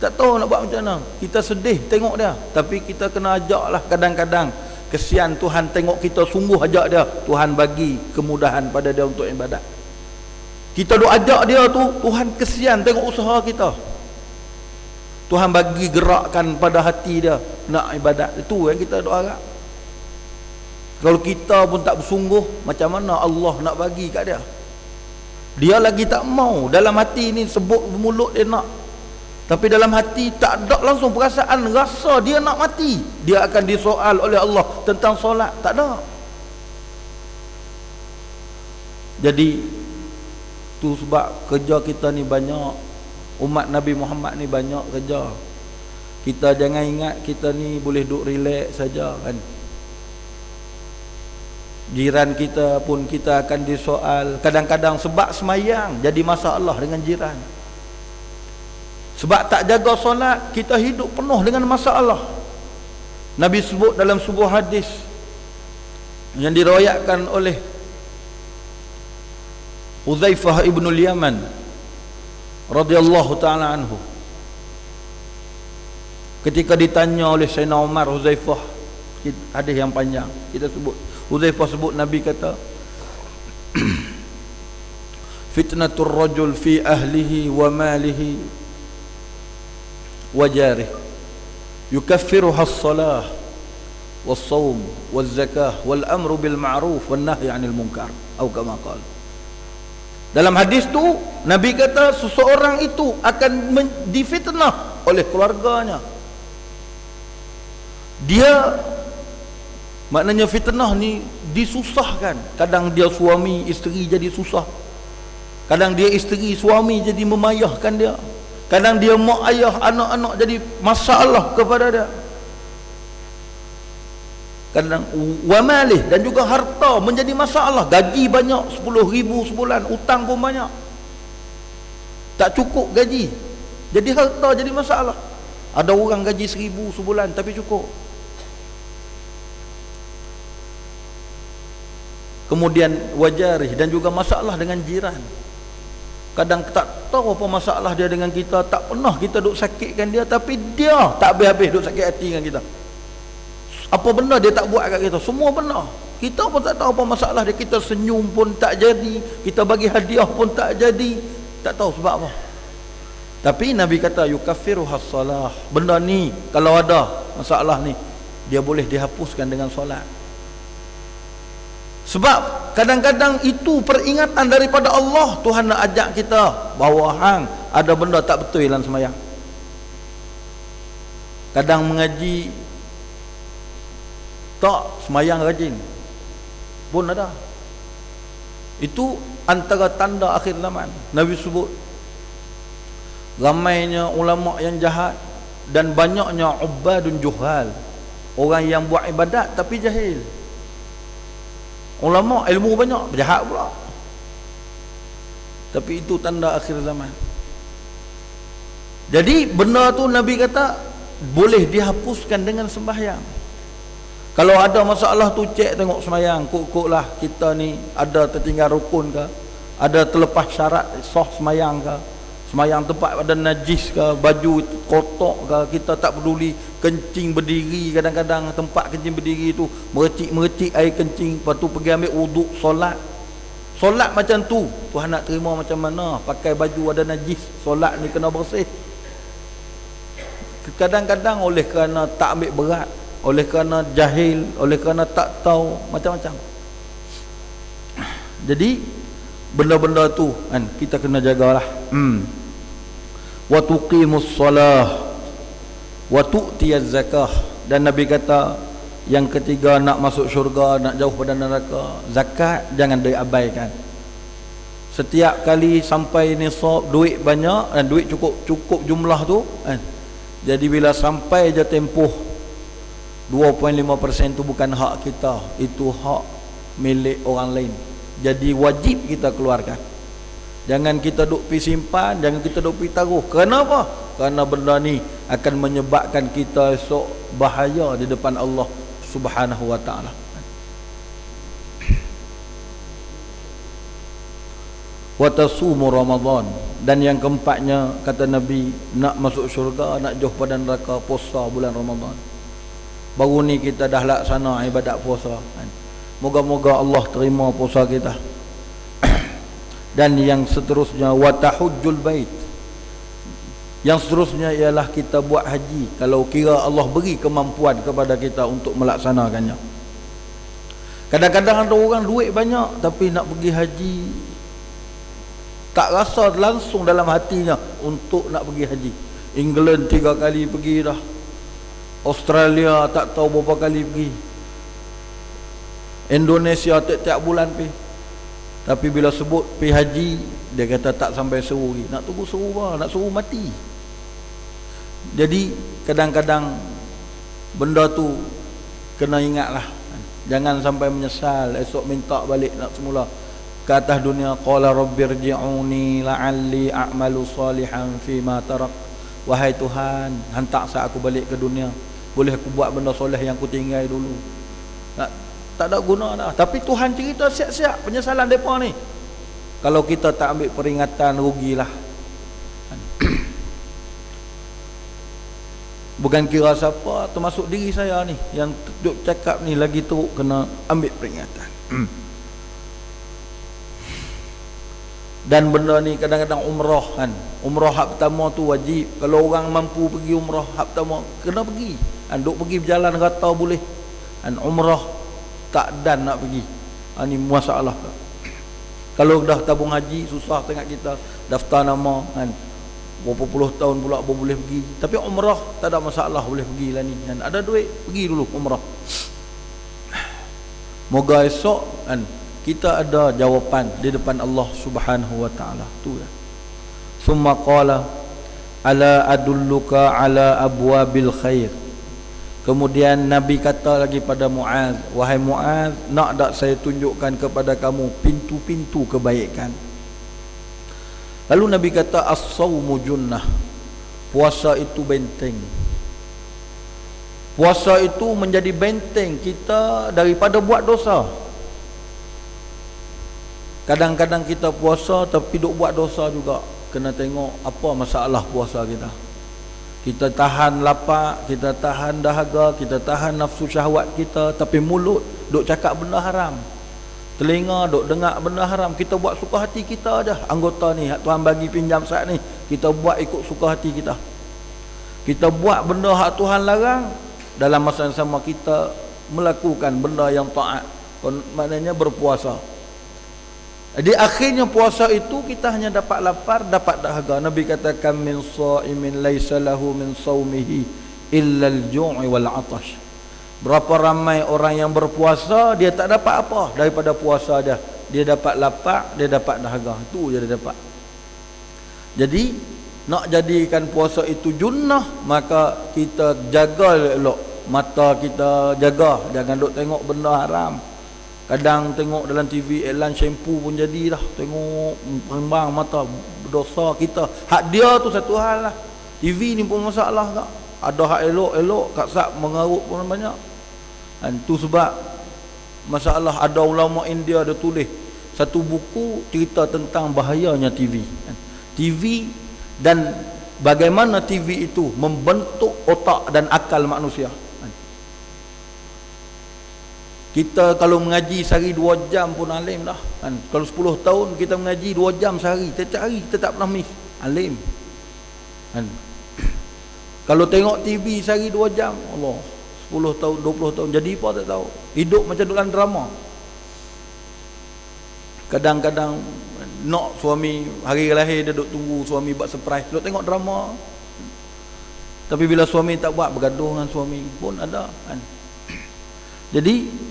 Tak tahu nak buat macam mana. Kita sedih tengok dia, tapi kita kena ajaklah kadang-kadang. Kesian Tuhan tengok kita sungguh ajak dia, Tuhan bagi kemudahan pada dia untuk ibadat. Kita duk ajak dia tu, Tuhan kesian tengok usaha kita. Tuhan bagi gerakkan pada hati dia nak ibadat. Itu yang kita doa harap. Kalau kita pun tak bersungguh, macam mana Allah nak bagi kat dia? Dia lagi tak mau. Dalam hati ni sebut mulut dia nak, tapi dalam hati tak ada langsung perasaan, rasa dia nak mati. Dia akan disoal oleh Allah tentang solat. Tak ada. Jadi tu sebab kerja kita ni banyak. Umat Nabi Muhammad ni banyak kerja. Kita jangan ingat kita ni boleh duduk relax saja kan. Jiran kita pun kita akan disoal. Kadang-kadang sebab semayang jadi masalah dengan jiran. Sebab tak jaga solat, kita hidup penuh dengan masalah. Nabi sebut dalam sebuah hadis yang diriwayatkan oleh Hudzaifah ibn al-Yaman radhiyallahu ta'ala anhu. Ketika ditanya oleh Sayyidina Umar, Hudzaifah, hadis yang panjang kita sebut, Hudzaifah sebut Nabi kata fitnatur rajul fi ahlihi wa malihi wa jarih yukaffiruha as-salah was-sawm waz-zakah wal-amru bil ma'ruf wan-nahyi 'anil munkar atau kama qala. Dalam hadis tu Nabi kata seseorang itu akan difitnah oleh keluarganya. Dia maknanya fitnah ni disusahkan. Kadang dia suami isteri jadi susah. Kadang dia isteri suami jadi memayahkan dia. Kadang dia mak ayah anak-anak jadi masalah kepada dia. Kadang wamalih dan juga harta menjadi masalah. Gaji banyak 10,000 sebulan, hutang pun banyak, tak cukup gaji, jadi harta jadi masalah. Ada orang gaji 1,000 sebulan tapi cukup. Kemudian wajarih dan juga masalah dengan jiran. Kadang tak tahu apa masalah dia dengan kita, tak pernah kita duk sakitkan dia, tapi dia tak habis-habis duk sakit hati dengan kita. Apa benda dia tak buat kat kita, semua benda. Kita pun tak tahu apa masalah dia. Kita senyum pun tak jadi, kita bagi hadiah pun tak jadi, tak tahu sebab apa. Tapi Nabi kata yukaffiruhas salah. Benda ni kalau ada masalah ni, dia boleh dihapuskan dengan solat. Sebab kadang-kadang itu peringatan daripada Allah. Tuhan nak ajak kita bahawa hang ada benda tak betul dalam sembahyang. Kadang mengaji tak sembahyang rajin pun ada. Itu antara tanda akhir zaman. Nabi sebut ramainya ulama yang jahat dan banyaknya ubadun juhal, orang yang buat ibadat tapi jahil. Ulama ilmu banyak, jahat pula. Tapi itu tanda akhir zaman. Jadi benda tu Nabi kata boleh dihapuskan dengan sembahyang. Kalau ada masalah tu cek tengok sembahyang, kok lah kita ni ada tertinggal rukun ke, ada terlepas syarat sah sembahyang ke, sembahyang tempat ada najis ke, baju kotor ke, kita tak peduli. Kencing berdiri, kadang-kadang tempat kencing berdiri tu mercik air kencing, lepas tu pergi ambil wuduk solat. Solat macam tu Tuhan nak terima macam mana? Pakai baju ada najis, solat ni kena bersih. Kadang-kadang oleh kerana tak ambil berat, oleh kerana jahil, oleh kerana tak tahu, macam-macam. Jadi benda-benda tu kan kita kena jagalah. Wa tuqimus salah wa tu'tiyaz zakah. Dan Nabi kata yang ketiga nak masuk syurga, nak jauh pada neraka, zakat jangan diabaikan. Setiap kali sampai nisab duit banyak dan duit cukup jumlah tu kan, jadi bila sampai je tempoh 2.5% tu bukan hak kita, itu hak milik orang lain. Jadi wajib kita keluarkan. Jangan kita duk pi simpan, jangan kita duk pi taruh. Kenapa? Kerana benda ni akan menyebabkan kita esok bahaya di depan Allah Subhanahu wa taala. wa tasumu Ramadan. Dan yang keempatnya kata Nabi, nak masuk syurga, nak jauh pada neraka, puasa bulan Ramadan. Baru ni kita dah laksana ibadat puasa. Moga-moga Allah terima puasa kita. Dan yang seterusnya wa tahujjul bait. Yang seterusnya ialah kita buat haji kalau kira Allah beri kemampuan kepada kita untuk melaksanakannya. Kadang-kadang ada orang duit banyak tapi nak pergi haji tak rasa langsung dalam hatinya untuk nak pergi haji. England 3 kali pergi dah, Australia tak tahu berapa kali pergi, Indonesia tiap-tiap bulan pergi. Tapi bila sebut pergi haji, dia kata tak sampai seru lagi. Nak tunggu seru apa? Nak seru mati. Jadi kadang-kadang benda tu kena ingatlah, jangan sampai menyesal esok minta balik nak semula ke atas dunia. Qala rabbirji'uni la'alli a'malu salihan fima tarak. Wahai Tuhan, hantar saya aku balik ke dunia, boleh aku buat benda soleh yang aku tinggal dulu. Tak ada guna dah. Tapi Tuhan cerita siap-siap penyesalan mereka ni. Kalau kita tak ambil peringatan, rugilah. Bukan kira siapa, termasuk diri saya ni yang duk cakap ni lagi teruk, kena ambil peringatan. Dan benda ni kadang-kadang umrah kan. Umrah hak pertama tu wajib. Kalau orang mampu pergi umrah hak pertama, kena pergi. Duk pergi berjalan rata boleh. Umrah tak dan nak pergi. Ni masalah. Kalau dah tabung haji susah sangat kita daftar nama kan. Berapa puluh tahun pula baru boleh pergi. Tapi umrah tak ada masalah, boleh pergi lah ni kan. Ada duit pergi dulu umrah. Moga esok kan kita ada jawapan di depan Allah Subhanahu wa taala. Tu ya. Summa qala ala adulluka ala abwabil khair. Kemudian Nabi kata lagi pada Muaz, wahai Muaz, nak tak saya tunjukkan kepada kamu pintu-pintu kebaikan? Lalu Nabi kata as-sawmu junnah. Puasa itu benteng. Puasa itu menjadi benteng kita daripada buat dosa. Kadang-kadang kita puasa tapi duk buat dosa juga. Kena tengok apa masalah puasa kita. Kita tahan lapar, kita tahan dahaga, kita tahan nafsu syahwat kita, tapi mulut duk cakap benda haram, telinga duk dengar benda haram. Kita buat suka hati kita aja. Anggota ni hak Tuhan bagi pinjam saat ni, kita buat ikut suka hati kita. Kita buat benda hak Tuhan larang, dalam masa yang sama kita melakukan benda yang taat, maknanya berpuasa. Di akhirnya puasa itu kita hanya dapat lapar, dapat dahaga. Nabi katakan min shaimin laisa lahu min saumihi illa al-ju'i wal 'atash. Berapa ramai orang yang berpuasa dia tak dapat apa daripada puasa dia. Dia dapat lapar, dia dapat dahaga. Itu je dia dapat. Jadi nak jadikan puasa itu junnah, maka kita jaga elok mata kita, jaga jangan duk tengok benda haram. Kadang tengok dalam TV iklan shampoo pun jadi dah. Tengok pengembang mata, berdosa kita. Hak dia tu satu hal lah. TV ni pun masalah tak? Ada hak elok-elok, kat sat mengarut pun banyak. Dan tu sebab masalah. Ada ulama India ada tulis satu buku cerita tentang bahayanya TV. TV dan bagaimana TV itu membentuk otak dan akal manusia. Kita kalau mengaji sehari 2 jam pun alim dah kan. Kalau 10 tahun kita mengaji 2 jam sehari, setiap hari kita tak pernah miss, alim kan. Kalau tengok TV sehari 2 jam, Allah, 10 tahun 20 tahun jadi apa tak tahu. Hidup macam dalam drama. Kadang-kadang nak suami hari lahir dia duk tunggu suami buat surprise, duk tengok drama. Tapi bila suami tak buat, bergaduh dengan suami pun ada kan. Jadi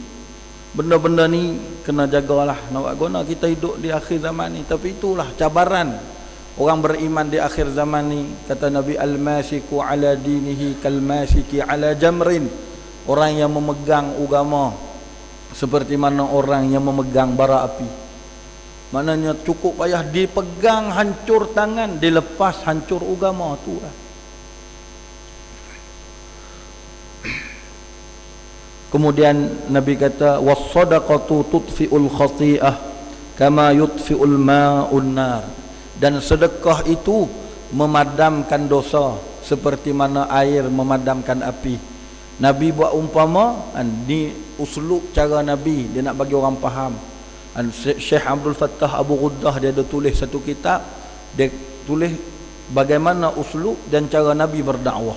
benda-benda ni kena jagalah. Nak buat guna kita hidup di akhir zaman ni. Tapi itulah cabaran orang beriman di akhir zaman ni. Kata Nabi, al-masiku ala dinihi kal-masiki ala jamrin. Orang yang memegang agama seperti mana orang yang memegang bara api. Maknanya cukup payah dipegang hancur tangan, dilepas hancur agama tu lah. Kemudian Nabi kata was-sadaqatu tudfi'ul khati'ah kama yutfi'ul ma'un nar, dan sedekah itu memadamkan dosa seperti mana air memadamkan api. Nabi buat umpama, ni uslub cara Nabi, dia nak bagi orang faham. Syekh Abdul Fattah Abu Ghuddah dia ada tulis satu kitab, dia tulis bagaimana uslub dan cara Nabi berdakwah.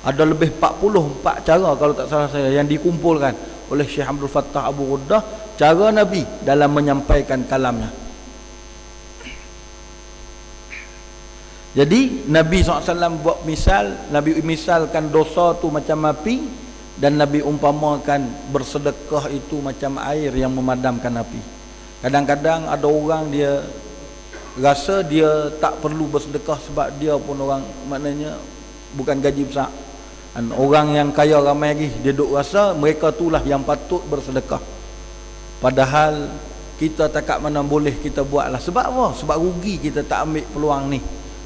Ada lebih 44 cara kalau tak salah saya yang dikumpulkan oleh Syekh Abdul Fattah Abu Ghuddah, cara Nabi dalam menyampaikan kalamnya. Jadi Nabi SAW buat misal, Nabi misalkan dosa tu macam api, dan Nabi umpamakan bersedekah itu macam air yang memadamkan api. Kadang-kadang ada orang dia rasa dia tak perlu bersedekah sebab dia pun orang, maknanya bukan gaji besar. Dan orang yang kaya ramai lagi, dia duk rasa mereka itulah yang patut bersedekah. Padahal kita takat mana boleh kita buatlah. Sebab apa? Sebab rugi kita tak ambil peluang ni.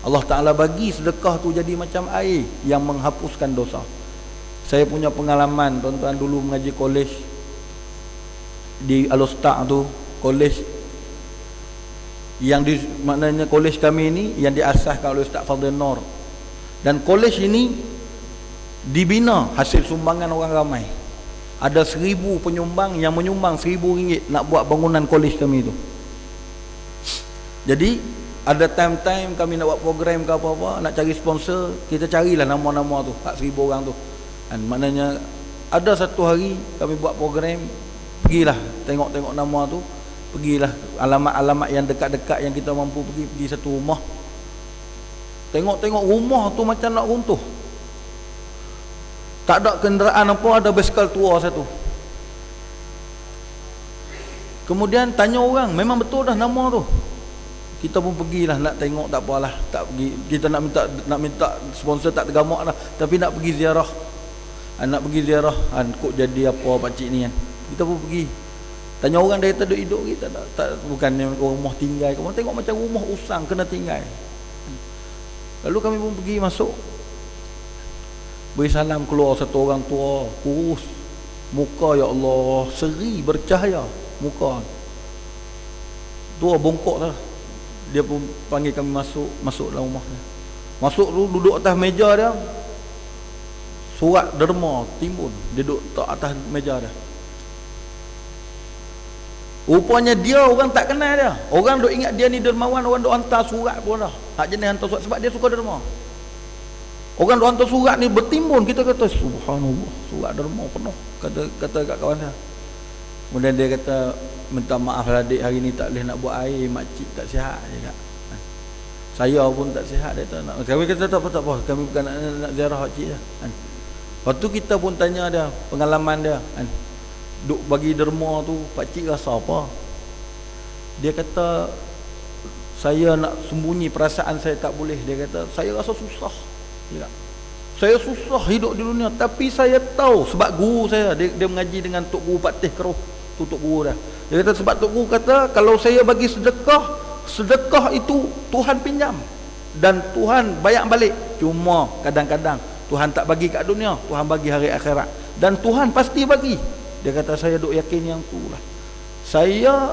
Allah Ta'ala bagi sedekah tu jadi macam air yang menghapuskan dosa. Saya punya pengalaman, tuan-tuan dulu mengaji kolej di Al-Ustaz tu, kolej yang di, maknanya kolej kami ini yang diasaskan oleh Ustaz Fadil Nur, dan kolej ini dibina hasil sumbangan orang ramai. Ada 1000 penyumbang yang menyumbang RM1000 nak buat bangunan kolej kami tu. Jadi ada time-time kami nak buat program ke apa-apa, nak cari sponsor, kita carilah nama-nama tu, 4,000 orang tu. Dan maknanya ada satu hari kami buat program, pergilah tengok-tengok nama tu, pergilah alamat-alamat yang dekat-dekat yang kita mampu pergi satu rumah. Tengok-tengok rumah tu macam nak runtuh. Tak ada kenderaan apa, ada basikal tua satu. Kemudian tanya orang, memang betul dah nama tu. Kita pun pergilah nak tengok, tak apalah, tak pergi. Kita nak minta sponsor tak tergamak lah, tapi nak pergi ziarah. Nak pergi ziarah, kok jadi apa pakcik ni kan. Kita pun pergi. Tanya orang dia kata duk hidup kita tak bukan rumah tinggal. Kamu tengok macam rumah usang kena tinggal. Lalu kami pun pergi masuk. Beri salam, keluar satu orang tua, kurus. Muka ya Allah, seri bercahaya muka. Tua bongkok lah. Dia pun panggil kami masuk dalam rumah dia. Masuk tu duduk atas meja dia, surat derma timbun, dia duduk atas meja dia. Rupanya dia orang tak kenal dia. Orang duk ingat dia ni dermawan, orang duk hantar surat pun dah. Hak jenis hantar surat sebab dia suka derma. Orang duk hantar surat ni bertimbun, kita kata subhanallah, surat derma penuh. Kata kat kawan dia. Kemudian dia kata, minta maaf lah adik, hari ni tak boleh nak buat air, makcik tak sihat je kak. Saya pun tak sihat, dia tak nak. Kami kata tak apa, kami bukan nak ziarah makcik lah. Lepas tu kita pun tanya dia, pengalaman dia. Duk bagi derma tu, pakcik rasa apa? Dia kata, saya nak sembunyi perasaan saya tak boleh. Dia kata, saya rasa susah. Saya susah hidup di dunia, tapi saya tahu sebab guru saya, dia mengaji dengan Tok Guru Patih Keruh. Tu Tok Guru dah. Dia kata sebab Tok Guru kata kalau saya bagi sedekah itu Tuhan pinjam dan Tuhan bayar balik. Cuma kadang-kadang Tuhan tak bagi kat dunia, Tuhan bagi hari akhirat, dan Tuhan pasti bagi. Dia kata saya duk yakin yang tu lah. Saya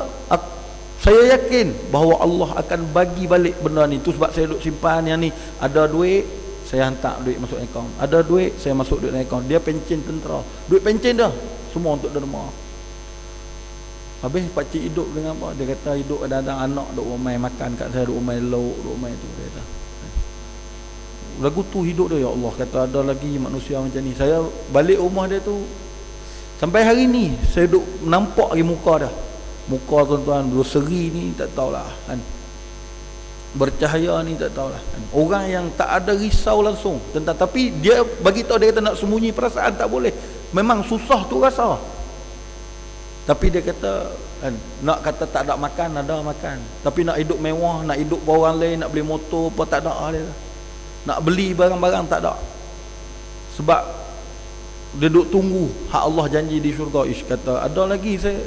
yakin bahawa Allah akan bagi balik benda ni. Tu sebab saya duk simpan yang ni. Ada duit, saya hantar duit masuk akaun. Ada duit, saya masuk duit dalam akaun. Dia pencen tentera. Duit pencen dah semua untuk derma. Habis pakcik hidup dengan apa? Dia kata hidup kadang-kadang anak duk rumah makan kat saya, duk rumah lauk, duk rumah tu. Dia kata lagu tu hidup dia, ya Allah. Kata ada lagi manusia macam ni. Saya balik rumah dia tu, sampai hari ni saya duk nampak lagi muka dia. Muka tuan-tuan berseri ni tak tahulah kan. Bercahaya ni tak tahulah kan. Orang yang tak ada risau langsung tentang, tapi dia bagi tahu, dia kata nak sembunyi perasaan tak boleh. Memang susah tu rasa. Tapi dia kata kan, nak kata tak ada makan, ada makan. Tapi nak hidup mewah, nak hidup orang lain, nak beli motor apa tak ada dia. Nak beli barang-barang tak ada. Sebab dia duk tunggu hak Allah janji di syurga. Kata ada lagi saya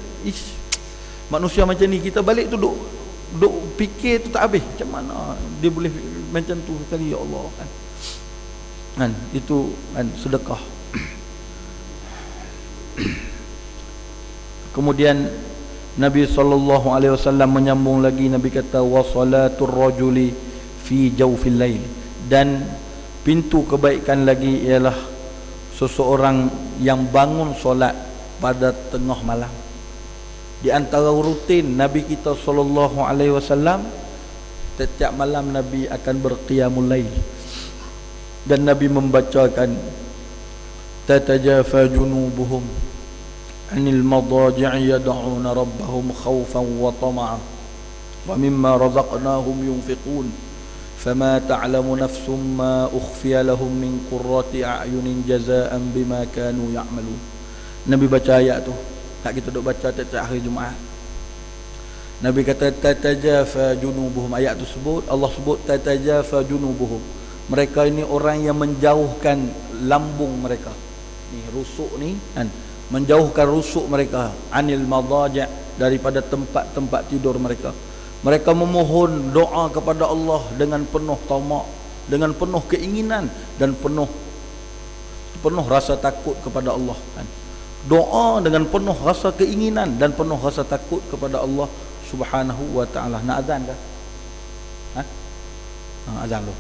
manusia macam ni, kita balik tu duk fikir tu tak habis. Macam mana dia boleh macam tu sekali, ya Allah kan. Itu kan sedekah. Kemudian Nabi SAW menyambung lagi, Nabi kata wa salatul rajuli fi jawfil lail, dan pintu kebaikan lagi ialah seseorang yang bangun solat pada tengah malam. Di antara rutin Nabi kita SAW, setiap malam Nabi akan berqiyamul lail, dan Nabi membacakan tatajafa junubuhum anil madaji'i yad'una rabbahum khawfan wa tama'a wa mimma razaqnahum yunfiqun fama ta'lamu nafsum ma ukhfiya lahum min qurrati a'yunin jazaa'an bima kanu ya'malun. Nabi baca ayat tu, tak kita duk baca setiap hari Jumaat. Nabi kata tatajafa junubuhum, ayat tu sebut, Allah sebut tatajafa junubuhum, mereka ini orang yang menjauhkan lambung mereka ni, rusuk ni kan, menjauhkan rusuk mereka, anil madaji', daripada tempat-tempat tidur mereka. Mereka memohon doa kepada Allah dengan penuh tamak, dengan penuh keinginan, dan penuh rasa takut kepada Allah kan. Doa dengan penuh rasa keinginan dan penuh rasa takut kepada Allah Subhanahu wa ta'ala. Nak azan kah? Azan lu.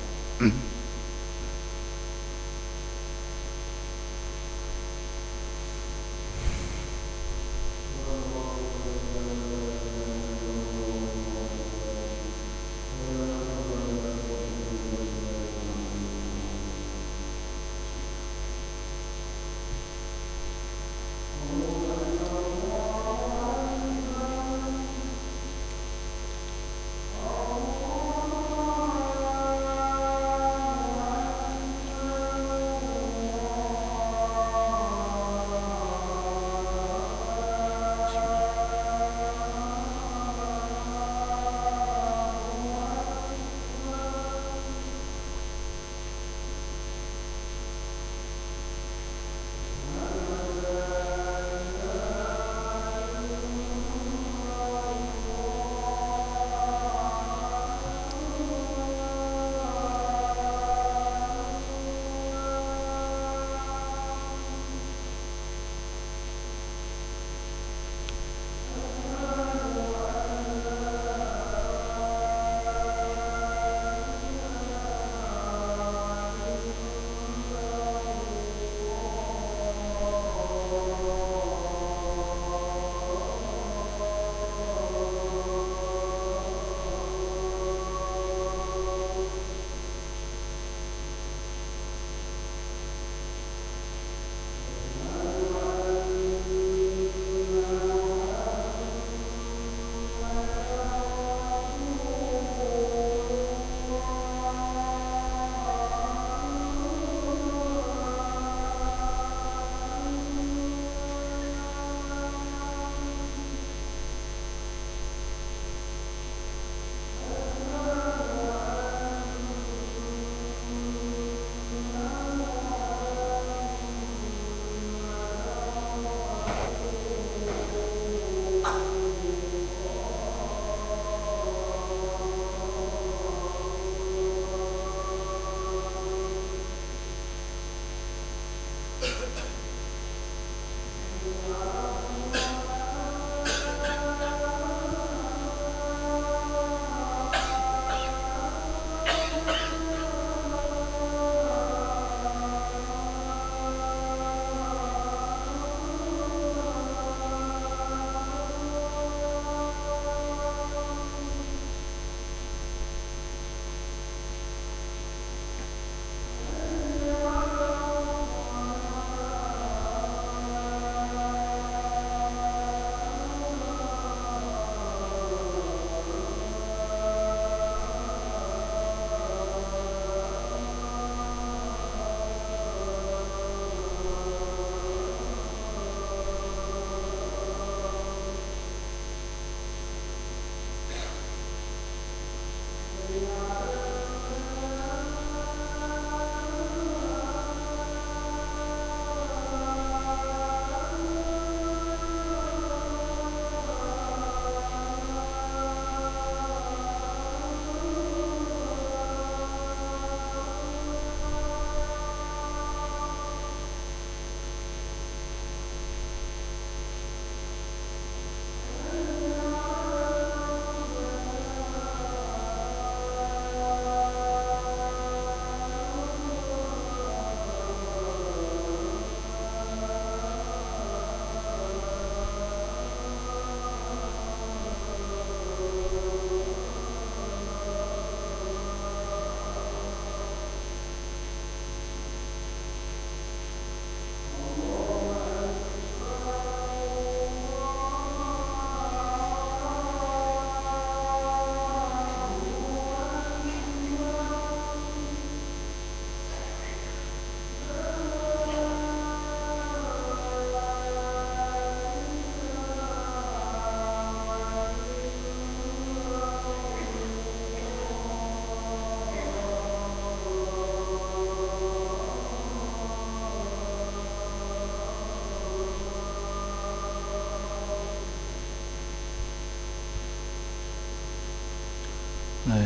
Nah,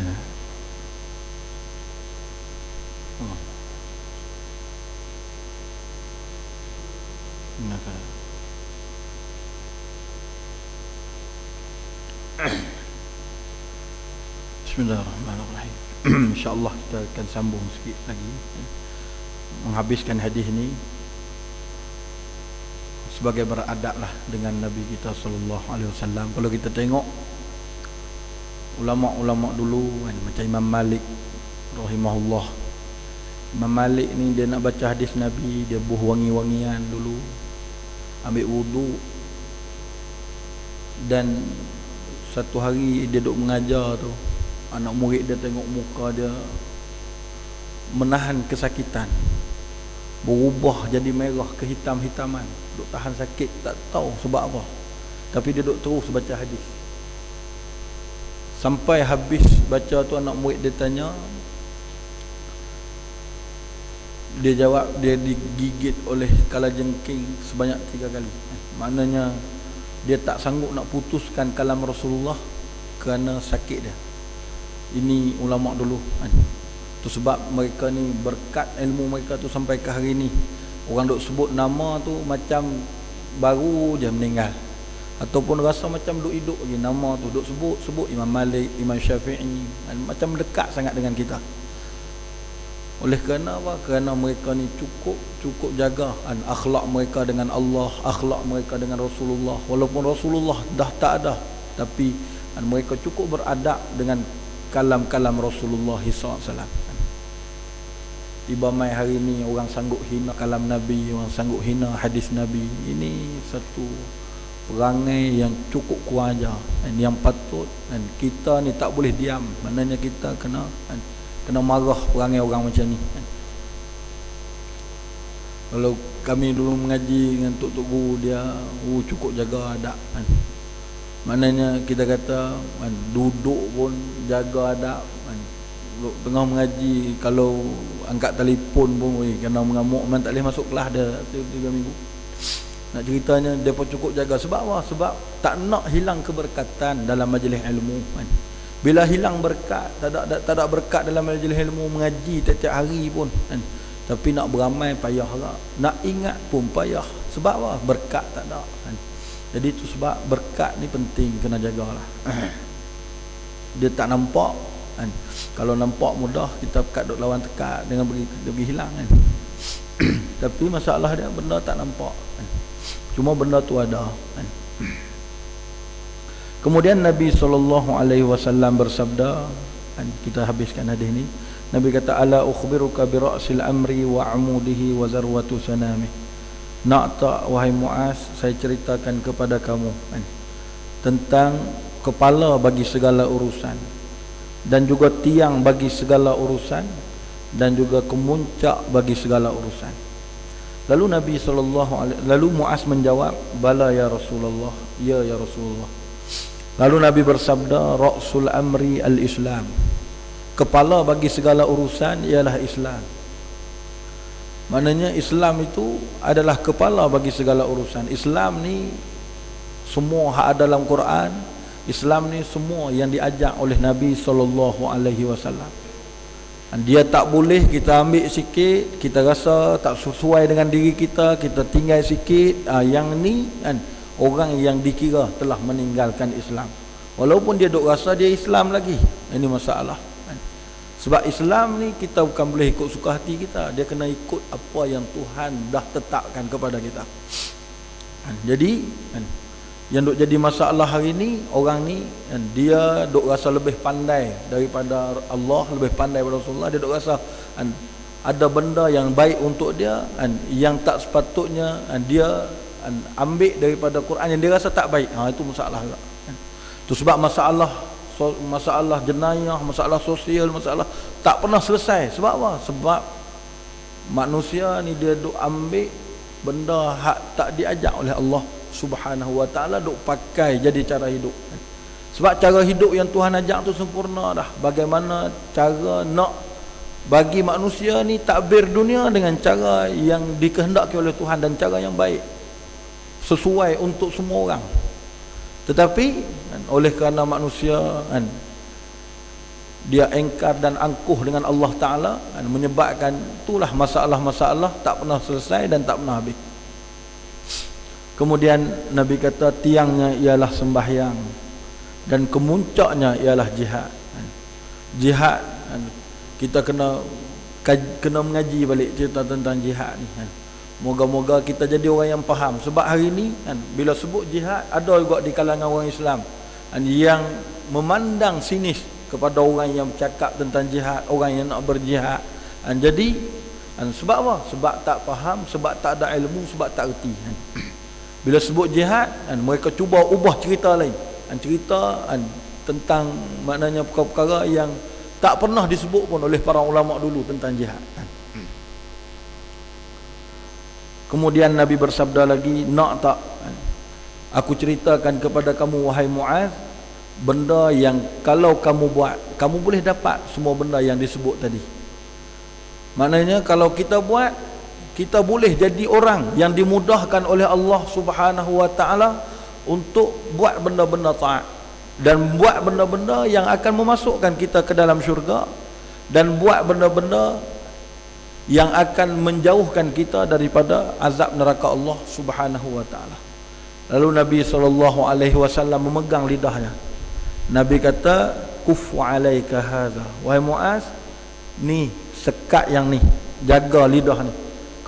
oh. Nah, Bismillahirrahmanirrahim. InsyaAllah kita akan sambung sikit lagi menghabiskan hadis ni sebagai beradab lah dengan Nabi kita sallallahu alaihi wasallam. Kalau kita tengok ulama-ulama dulu kan, macam Imam Malik rahimahullah. Imam Malik ni dia nak baca hadis Nabi, dia buh wangi-wangian dulu, ambil wudu, dan satu hari dia duduk mengajar tu, anak murid dia tengok muka dia menahan kesakitan, berubah jadi merah ke hitam-hitaman, duk tahan sakit, tak tahu sebab apa, tapi dia duk terus baca hadis. Sampai habis baca tu, anak murid dia tanya, dia jawab dia digigit oleh kalajengking sebanyak 3 kali. Maknanya dia tak sanggup nak putuskan kalam Rasulullah kerana sakit dia. Ini ulama dulu kan. Tu sebab mereka ni berkat ilmu mereka tu sampai ke hari ni. Orang duk sebut nama tu macam baru je meninggal, ataupun rasa macam duk hidup lagi. Nama tu duk sebut Imam Malik, Imam Syafi'i, macam dekat sangat dengan kita. Oleh kerana apa? Kerana mereka ni cukup jaga akhlak mereka dengan Allah, akhlak mereka dengan Rasulullah. Walaupun Rasulullah dah tak ada, tapi mereka cukup beradab dengan kalam-kalam Rasulullah SAW. Tiba mai hari ni orang sanggup hina kalam Nabi, orang sanggup hina hadis Nabi. Ini satu perangai yang cukup kurang ajar, dan yang patut, dan kita ni tak boleh diam. Maknanya kita kena marah perangai orang macam ni. Kalau kami dulu mengaji dengan tok-tok guru, dia cukup jaga adab kan. Maknanya kita kata duduk pun jaga adab kan. Tengah mengaji, kalau angkat telefon pun kena mengamuk, memang tak boleh masuk kelas dah 3 minggu. Nak ceritanya dia pun cukup jaga. Sebab apa? Sebab tak nak hilang keberkatan dalam majlis ilmu kan. Bila hilang berkat, tak ada berkat dalam majlis ilmu, mengaji tiap-tiap hari pun kan. Tapi nak beramal payah lah, nak ingat pun payah. Sebab apa? Berkat tak ada kan. Jadi tu sebab berkat ni penting, kena jagalah. Dia tak nampak kan. Kalau nampak mudah kita kat duk lawan tekat dengan pergi hilang kan. Tapi masalah dia benda tak nampak kan. Cuma benda tu ada kan. Kemudian Nabi SAW bersabda, kan, kita habiskan hadis ni. Nabi kata, ala ukhbiruka bi ra'sil amri wa amudihi wa zarwatu sanamih. Nak tak wahai Muaz, saya ceritakan kepada kamu kan, tentang kepala bagi segala urusan, dan juga tiang bagi segala urusan, dan juga kemuncak bagi segala urusan. Lalu Muaz menjawab, bala ya Rasulullah, ya Rasulullah. Lalu Nabi bersabda, ra'sul amri al-Islam. Kepala bagi segala urusan ialah Islam. Maknanya Islam itu adalah kepala bagi segala urusan. Islam ni semua hak ada dalam Quran. Islam ni semua yang diajak oleh Nabi SAW. Dia tak boleh kita ambil sikit, kita rasa tak sesuai dengan diri kita, kita tinggal sikit. Yang ni kan, orang yang dikira telah meninggalkan Islam, walaupun dia duk rasa dia Islam lagi. Ini masalah kan? Sebab Islam ni kita bukan boleh ikut suka hati kita, dia kena ikut apa yang Tuhan dah tetapkan kepada kita kan? Jadi kan, yang duk jadi masalah hari ni, orang ni kan, dia duk rasa lebih pandai daripada Allah, lebih pandai daripada Rasulullah. Dia duk rasa kan, ada benda yang baik untuk dia kan, yang tak sepatutnya kan, dia ambil daripada Quran yang dia rasa tak baik. Itu masalah juga kan. Itu sebab masalah jenayah, masalah sosial, masalah tak pernah selesai. Sebab apa? Sebab manusia ni dia duk ambil benda hak tak diajak oleh Allah Subhanahu wa ta'ala, duk pakai jadi cara hidup. Sebab cara hidup yang Tuhan ajak tu sempurna dah. Bagaimana cara nak bagi manusia ni takbir dunia dengan cara yang dikehendaki oleh Tuhan, dan cara yang baik, sesuai untuk semua orang. Tetapi kan, oleh kerana manusia kan, dia engkar dan angkuh dengan Allah Ta'ala, menyebabkan itulah masalah-masalah tak pernah selesai dan tak pernah habis. Kemudian Nabi kata tiangnya ialah sembahyang dan kemuncaknya ialah jihad. Jihad, kita kena mengaji balik cerita tentang jihad ni. Moga-moga kita jadi orang yang faham. Sebab hari ni bila sebut jihad, ada juga di kalangan orang Islam yang memandang sinis kepada orang yang bercakap tentang jihad, orang yang nak berjihad. Jadi sebab apa? Sebab tak faham, sebab tak ada ilmu, sebab tak erti. Bila sebut jihad, mereka cuba ubah cerita lain. Cerita tentang maknanya perkara-perkara yang tak pernah disebut pun oleh para ulama dulu tentang jihad. Kemudian Nabi bersabda lagi, nak tak aku ceritakan kepada kamu wahai Muaz, benda yang kalau kamu buat, kamu boleh dapat semua benda yang disebut tadi. Maknanya kalau kita buat, kita boleh jadi orang yang dimudahkan oleh Allah Subhanahu wa Ta'ala untuk buat benda-benda taat dan buat benda-benda yang akan memasukkan kita ke dalam syurga, dan buat benda-benda yang akan menjauhkan kita daripada azab neraka Allah Subhanahu wa Ta'ala. Lalu Nabi SAW memegang lidahnya. Nabi kata, kufu alaika hadza, wahai Muaz, ni sekat yang ni, jaga lidah ni.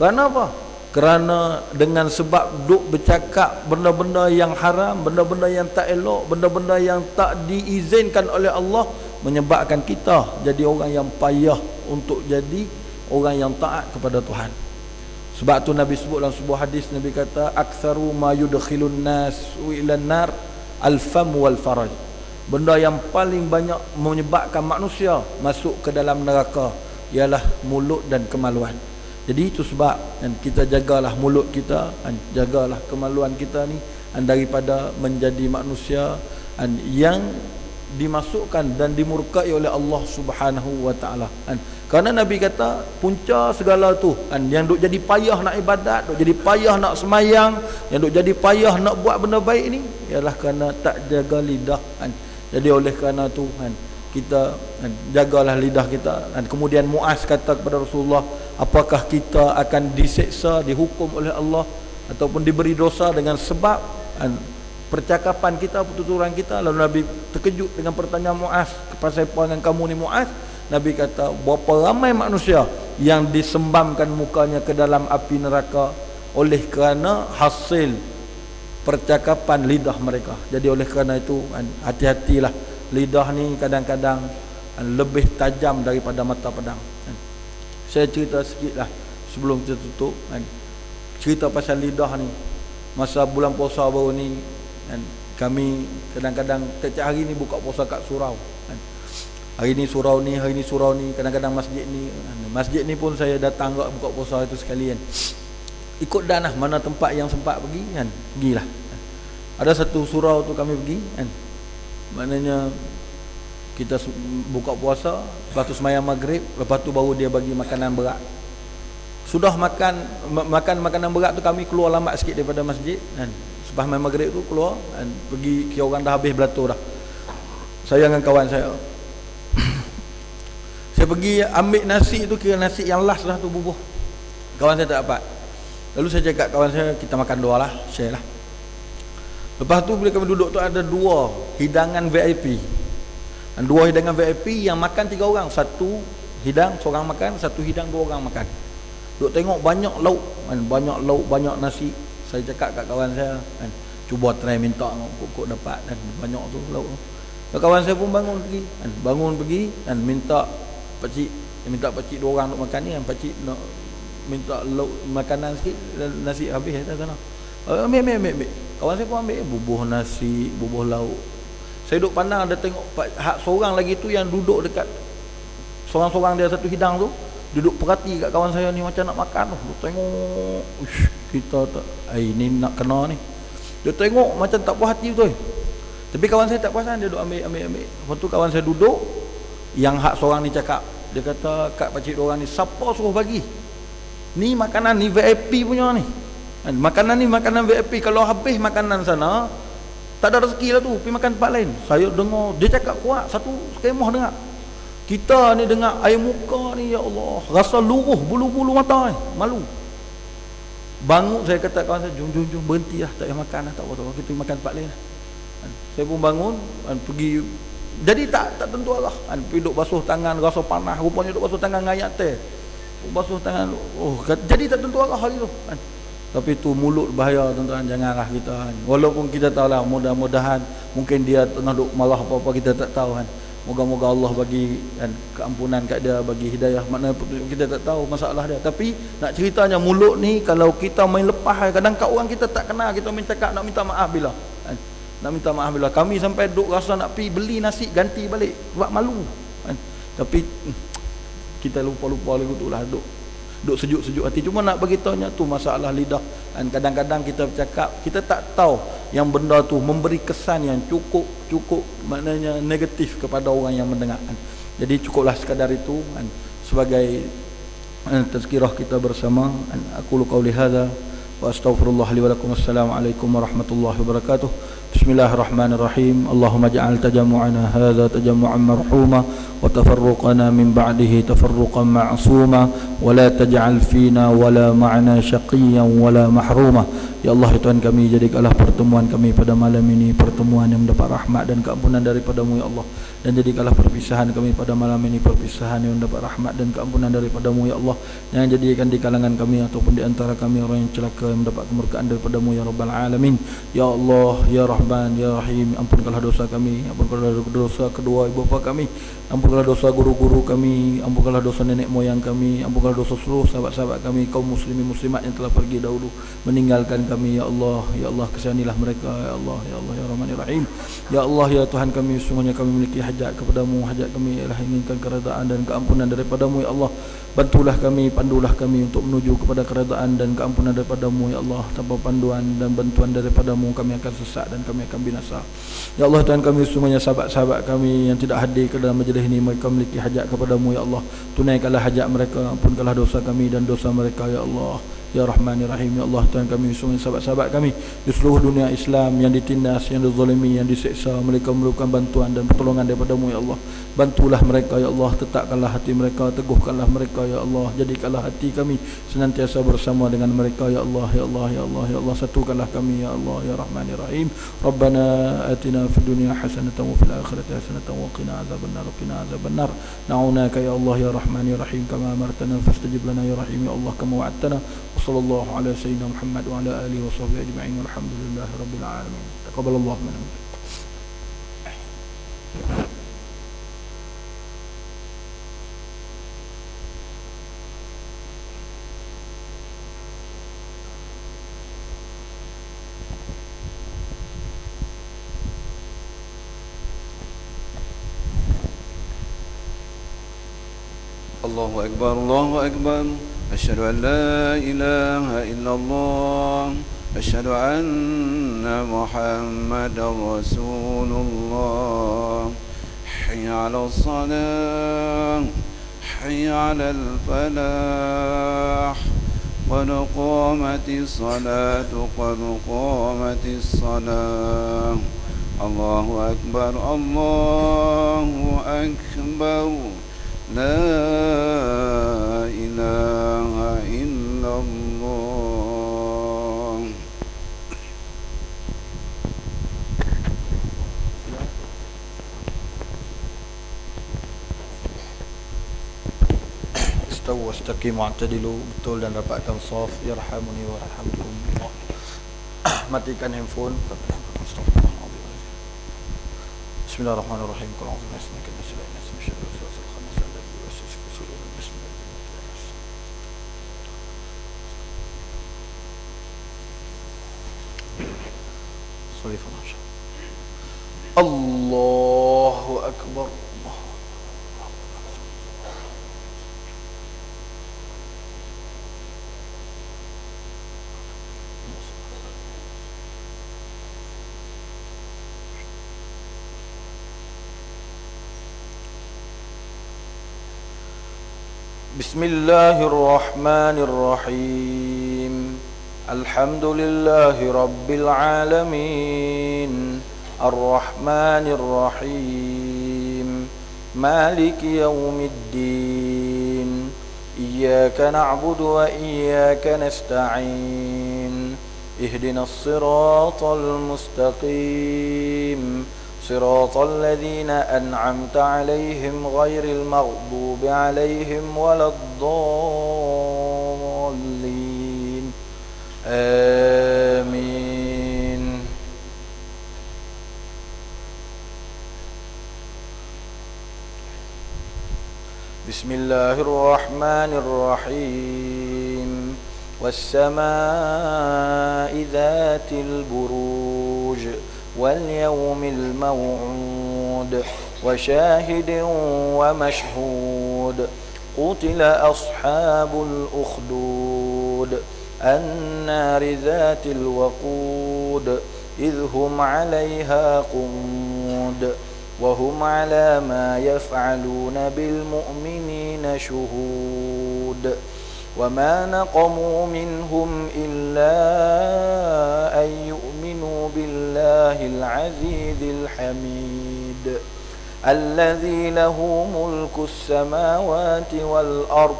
Kerana apa? Kerana dengan sebab duk bercakap benda-benda yang haram, benda-benda yang tak elok, benda-benda yang tak diizinkan oleh Allah, menyebabkan kita jadi orang yang payah untuk jadi orang yang taat kepada Tuhan. Sebab tu Nabi sebut dalam sebuah hadis, Nabi kata, aktsaru ma yudkhilun nas ila an-nar al-fam wal faraj. Benda yang paling banyak menyebabkan manusia masuk ke dalam neraka ialah mulut dan kemaluan. Jadi itu sebab kita jagalah mulut kita, jagalah kemaluan kita ni daripada menjadi manusia yang dimasukkan dan dimurkai oleh Allah Subhanahu wa Ta'ala. Kerana Nabi kata punca segala tu yang duk jadi payah nak ibadat, duk jadi payah nak semayang, yang duk jadi payah nak buat benda baik ni ialah kerana tak jaga lidah. Jadi oleh kerana tu kita jagalah lidah kita. Kemudian Muaz kata kepada Rasulullah, apakah kita akan diseksa, dihukum oleh Allah ataupun diberi dosa dengan sebab percakapan kita, pertuturan kita? Lalu Nabi terkejut dengan pertanyaan Muaz, pasal apa dengan kamu ni Muaz? Nabi kata, berapa ramai manusia yang disembamkan mukanya ke dalam api neraka oleh kerana hasil percakapan lidah mereka. Jadi oleh kerana itu hati-hatilah, lidah ni kadang-kadang lebih tajam daripada mata pedang. Saya cerita sikit lah sebelum kita tutup. Cerita pasal lidah ni, masa bulan puasa baru ni, kami kadang-kadang setiap hari ni buka puasa kat surau. Hari ni surau ni, hari ni surau ni, kadang-kadang masjid ni. Masjid ni pun saya datang kat buka puasa itu sekalian. Ikut dan lah mana tempat yang sempat pergi pergilah. Ada satu surau tu kami pergi maknanya kita buka puasa, lepas tu sembahyang maghrib, lepas tu baru dia bagi makanan berat. Sudah makan makanan berat tu, kami keluar lambat sikit daripada masjid selepas main maghrib tu keluar pergi, kira orang dah habis belatur dah. Saya dengan kawan saya saya pergi ambil nasi tu, kira nasi yang last dah tu bubuh. Kawan saya tak dapat. Lalu saya cakap kawan saya, kita makan dua lah, share lah. Lepas tu bila kami duduk tu ada dua hidangan VIP. Dua hidangan VIP yang makan 3 orang. Satu hidang seorang makan, satu hidang 2 orang makan. Duk tengok banyak lauk, banyak lauk, banyak nasi. Saya cakap kat kawan saya, cuba try minta kok dapat banyak tu lauk. Kawan saya pun bangun pergi dan minta pakcik 2 orang nak makan ni, pakcik nak minta lauk makanan sikit, nasi habis tak sana. Ambil. Kawan saya pun ambil bubuh nasi, bubuh lauk. Saya duduk pandang, ada tengok hak seorang lagi tu yang duduk dekat seorang-seorang dia satu hidang tu, duduk perhati kat kawan saya ni macam nak makan tu. Duduk tengok, kita tak ini nak kena ni. Dia tengok macam tak puas hati betul. Tapi kawan saya tak puasan, dia duduk ambil. Lepas tu kawan saya duduk, yang hak seorang ni cakap, dia kata, kat pakcik 2 orang ni, siapa suruh bagi? Ni makanan ni VIP punya ni. Makanan ni makanan VIP. Kalau habis makanan sana, tak ada rezeki lah tu, pergi makan tempat lain. Saya dengar dia cakap kuat, satu kemah dengar. Kita ni dengar air muka ni, ya Allah, rasa luruh bulu-bulu mata ni, malu. Bangun, saya kata kawan saya, jom berhenti lah, tak payah makan lah, tak apa-apa, kita makan tempat lain lah. Saya pun bangun, pergi. Jadi tak tentu arah. Pergi duduk basuh tangan, rasa panas, rupanya duduk basuh tangan dengan ayat teh. Basuh tangan, jadi tak tentu arah hari tu. Tapi tu mulut bahaya, tuan-tuan, janganlah kita. Walaupun kita tahu lah, mudah-mudahan mungkin dia tengah duk marah apa-apa, kita tak tahu kan. Moga-moga Allah bagi keampunan kat dia, bagi hidayah. Maknanya kita tak tahu masalah dia. Tapi nak ceritanya, mulut ni kalau kita main lepas, kadang kat orang kita tak kenal, kita main cakap nak minta maaf bila. Nak minta maaf bila. Kami sampai duk rasa nak pergi beli nasi ganti balik sebab malu. Tapi kita lupa-lupa lagu tu lah, duk sejuk-sejuk hati. Cuma nak bagi tahunya tu masalah lidah. Dan kadang-kadang kita bercakap, kita tak tahu yang benda tu memberi kesan yang cukup maknanya negatif kepada orang yang mendengar. Jadi cukuplah sekadar itu sebagai tazkirah kita bersama. Aku qauli hadza wa astaghfirullah li wa lakum. Assalamualaikum warahmatullahi wabarakatuh. Bismillahirrahmanirrahim. Allahumma ja'al tajamu'ana hadza tajammu'an marhuma wa tafarruqana min ba'dihi tafarruqan ma'suma wa la taj'al fina wa la ma'ana syaqiyyan wa la mahruma. Ya Allah, ya Tuhan kami, jadikanlah pertemuan kami pada malam ini pertemuan yang mendapat rahmat dan keampunan daripada-Mu, ya Allah. Dan jadikanlah perpisahan kami pada malam ini perpisahan yang mendapat rahmat dan keampunan daripada-Mu, ya Allah. Jangan jadikan di kalangan kami ataupun di antara kami orang yang celaka yang mendapat kemurkaan daripada-Mu, ya Rabbal Alamin. Ya Allah, ya Rahman, ya Rahim, ampunkanlah dosa kami, ampunkanlah dosa kedua ibu bapa kami, ampunkanlah dosa guru-guru kami, ampunkanlah dosa nenek moyang kami, ampunkanlah dosa seluruh sahabat-sahabat kami, kaum muslimin muslimat yang telah pergi dahulu meninggalkan kami, ya Allah. Ya Allah, kasihanilah mereka, ya Allah, ya Allah, ya Rahman, ya Rahim. Ya Allah, ya Tuhan kami, sungguhnya kami memiliki hajat kepadamu. Hajat kami ialah inginkan keredaan dan keampunan daripada-Mu, ya Allah. Bantulah kami, pandulah kami untuk menuju kepada keredaan dan keampunan daripada-Mu, ya Allah. Tanpa panduan dan bantuan daripada-Mu, kami akan sesat dan kami akan binasa. Ya Allah, Tuhan kami, sungguhnya sahabat-sahabat kami yang tidak hadir ke dalam majlis ini, mereka memiliki hajat kepadamu, ya Allah. Tunaikanlah hajat mereka, ampunkanlah dosa kami dan dosa mereka, ya Allah. Ya Rahman, ya Rahim, ya Allah. Tuhan kami, sungguh sahabat-sahabat kami di seluruh dunia Islam yang ditindas, yang dizalimi, yang diseksa, mereka memerlukan bantuan dan pertolongan daripada-Mu, ya Allah. Bantulah mereka, ya Allah. Tetapkanlah hati mereka, teguhkanlah mereka, ya Allah. Jadikanlah hati kami senantiasa bersama dengan mereka, ya Allah, ya Allah, ya Allah, ya Allah. Satukanlah kami, ya Allah, ya Rahman, ya Rahim. Rabbana atina fid dunya hasanatan wa fil akhirati hasanatan wa qina adzabannar, qina adzabannar. Na'unaka ya Allah, ya Rahman, ya Rahim, kama amartana fastajib lana, ya Rahim, ya Allah, kama wa'adtana. Sallallahu ala sayyidina Muhammad wa ala alihi wa sahbihi ajma'in, walhamdulillahi rabbil alamin. Taqabbalallahu minna. Allahu akbar, Allahu akbar. Asyhadu an la ilaha illallah, asyhadu anna Muhammadar Rasulullah. Hayya 'alas salah, hayya 'alal falah. Qad qamatis salatu, qad qamatis salah. Allahu akbar, Allahu akbar. La ilaha illallah. Istawu wastaqimu wa'tadilu, betul dan rapatkan shaf, yarhamuni wa yarhamkumullah. Matikan handphone. Bismillahirrahmanirrahim. Qul a'udzu birabbin nas, min syarri waswasil khannas alladzi yuwaswisu fi sudurin nas. Allahu akbar. Bismillahirrahmanirrahim. Alhamdulillahi rabbil alamin. Ar-Rahmanir Rahim. مالك يوم الدين إياك نعبد وإياك نستعين اهدنا الصراط المستقيم صراط الذين أنعمت عليهم غير المغضوب عليهم ولا الضالين آمين. بسم الله الرحمن الرحيم والسماء ذات البروج واليوم الموعود وشاهد ومشهود قتل أصحاب الأخدود النار ذات الوقود إذ هم عليها قعود وهم على ما يفعلون بالمؤمنين شهود وما نقموا منهم إلا أن يؤمنوا بالله العزيز الحميد الذي له ملك السماوات والأرض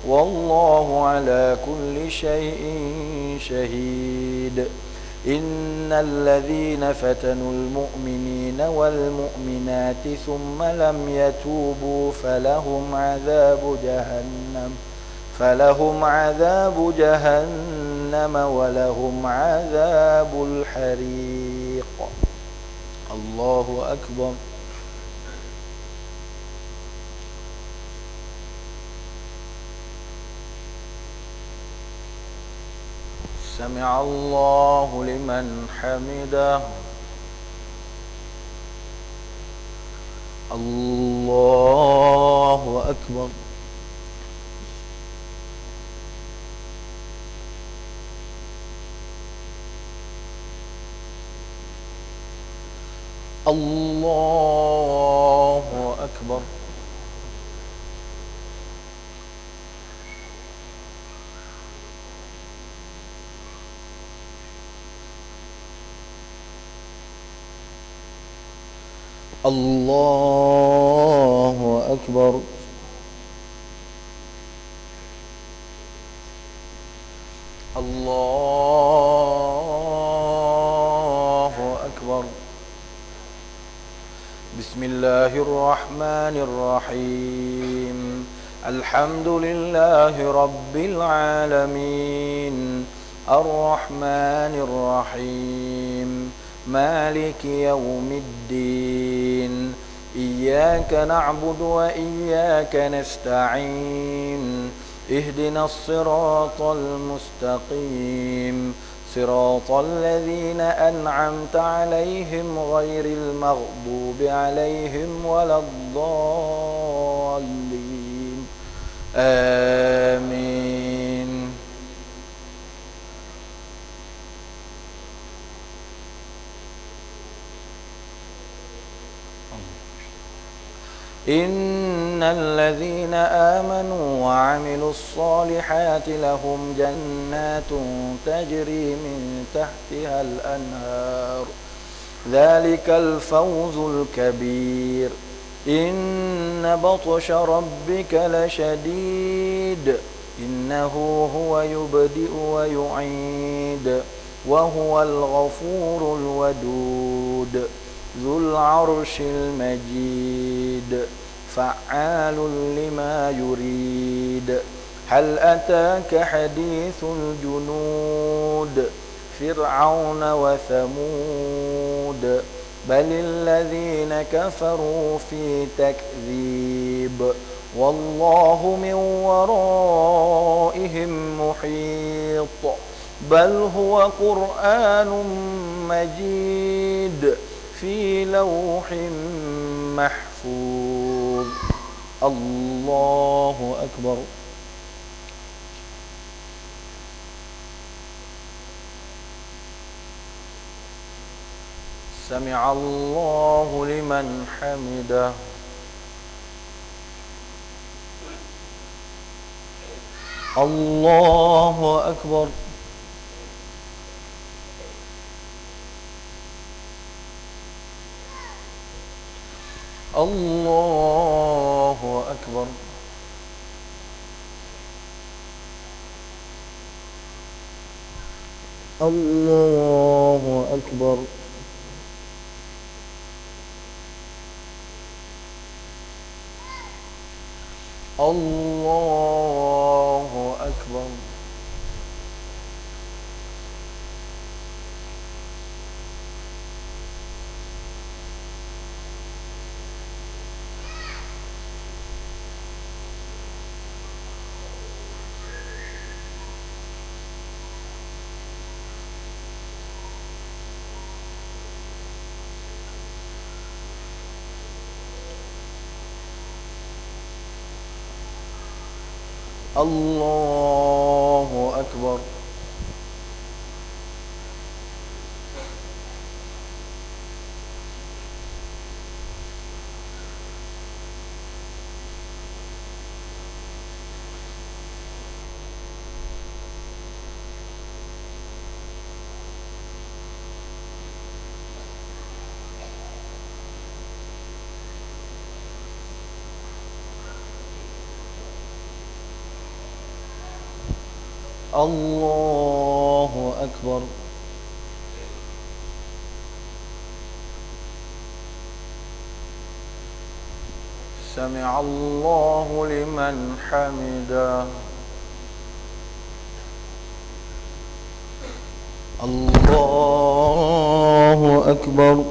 والله على كل شيء شهيد. إن الذين فتنوا المؤمنين والمؤمنات ثم لم يتوبوا فلهم عذاب جهنم ولهم عذاب الحريق. الله أكبر. سمع الله لمن حمده. الله أكبر. الله أكبر. الله أكبر. الله أكبر. بسم الله الرحمن الرحيم. الحمد لله رب العالمين الرحمن الرحيم مالك يوم الدين إياك نعبد وإياك نستعين اهدنا الصراط المستقيم صراط الذين أنعمت عليهم غير المغضوب عليهم ولا الضالين آمين. إن الذين آمنوا وعملوا الصالحات لهم جنات تجري من تحتها الأنهار ذلك الفوز الكبير. إن بطش ربك لشديد إنه هو يبدئ ويعيد وهو الغفور الودود ذو العرش المجيد فعال لما يريد. هل أتاك حديث الجنود فرعون وثمود بل الذين كفروا في تكذيب والله من ورائهم محيط بل هو قرآن مجيد في لوح محفوظ. الله أكبر. سمع الله لمن حمده. الله أكبر. الله أكبر الله أكبر الله أكبر الله أكبر الله أكبر سمع الله لمن حمده الله أكبر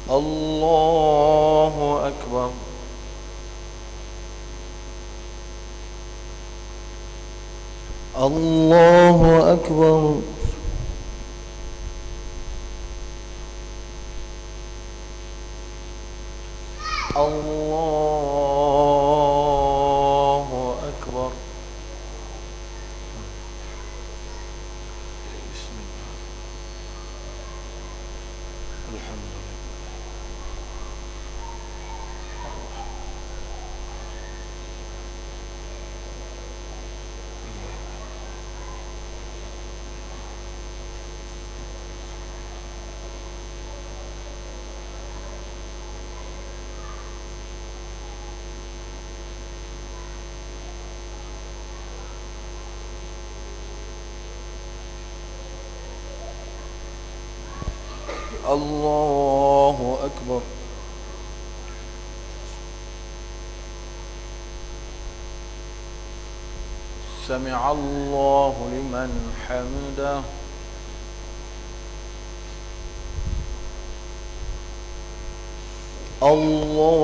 الله أكبر الله أكبر الله أكبر بسم الله الحمد لله الله أكبر سمع الله لمن حمده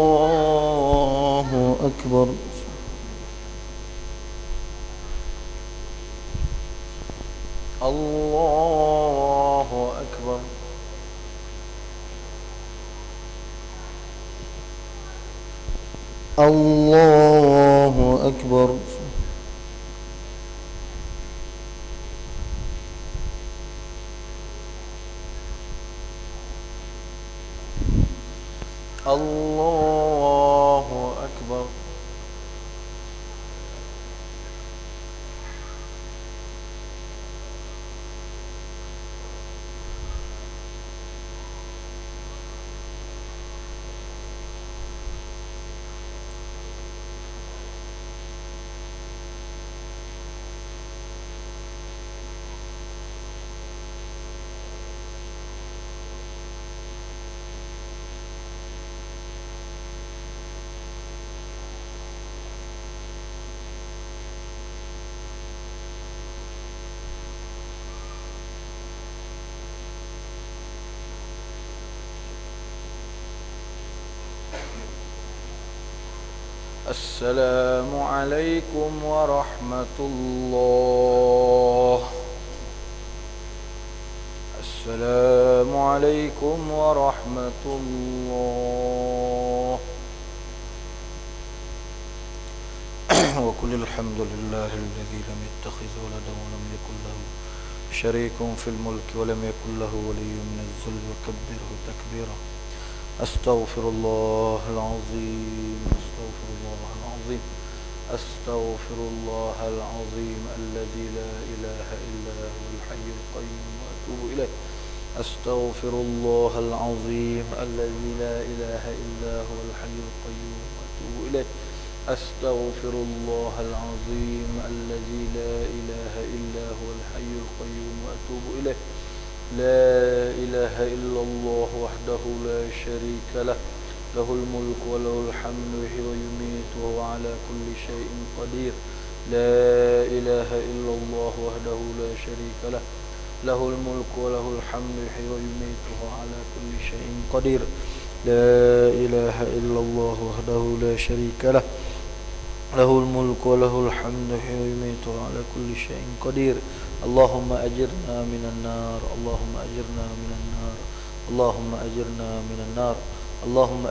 الله أكبر الله أكبر الله أكبر الله أكبر السلام عليكم ورحمة الله. السلام عليكم ورحمة الله. وقل الحمد لله الذي لم يتخذ ولدا ولم يكن له شريك في الملك ولم يكن له ولي من الذل وكبره تكبيرا. أستغفر الله العظيم. أستغفر الله العظيم. أستغفر الله العظيم الذي لا إله إلا هو الحي القيوم وأتوب إليه. أستغفر الله العظيم الذي لا إله إلا هو الحي القيوم وأتوب إليه أستغفر الله العظيم الذي لا إله إلا هو الحي القيوم وأتوب إليه لا إله إلا الله وحده لا شريك له له الملك وله الحمد يحيي ويميت وهو على كل شيء قدير لا إله إلا الله وحده لا شريك له له الملك وله الحمد يحيي ويميت وهو على كل شيء قدير لا إله إلا الله وحده لا شريك له له الملك وله الحمد يحيي ويميت وهو على كل شيء قدير اللهم أجرنا من النار اللهم أجرنا من النار اللهم أجرنا من النار اللهم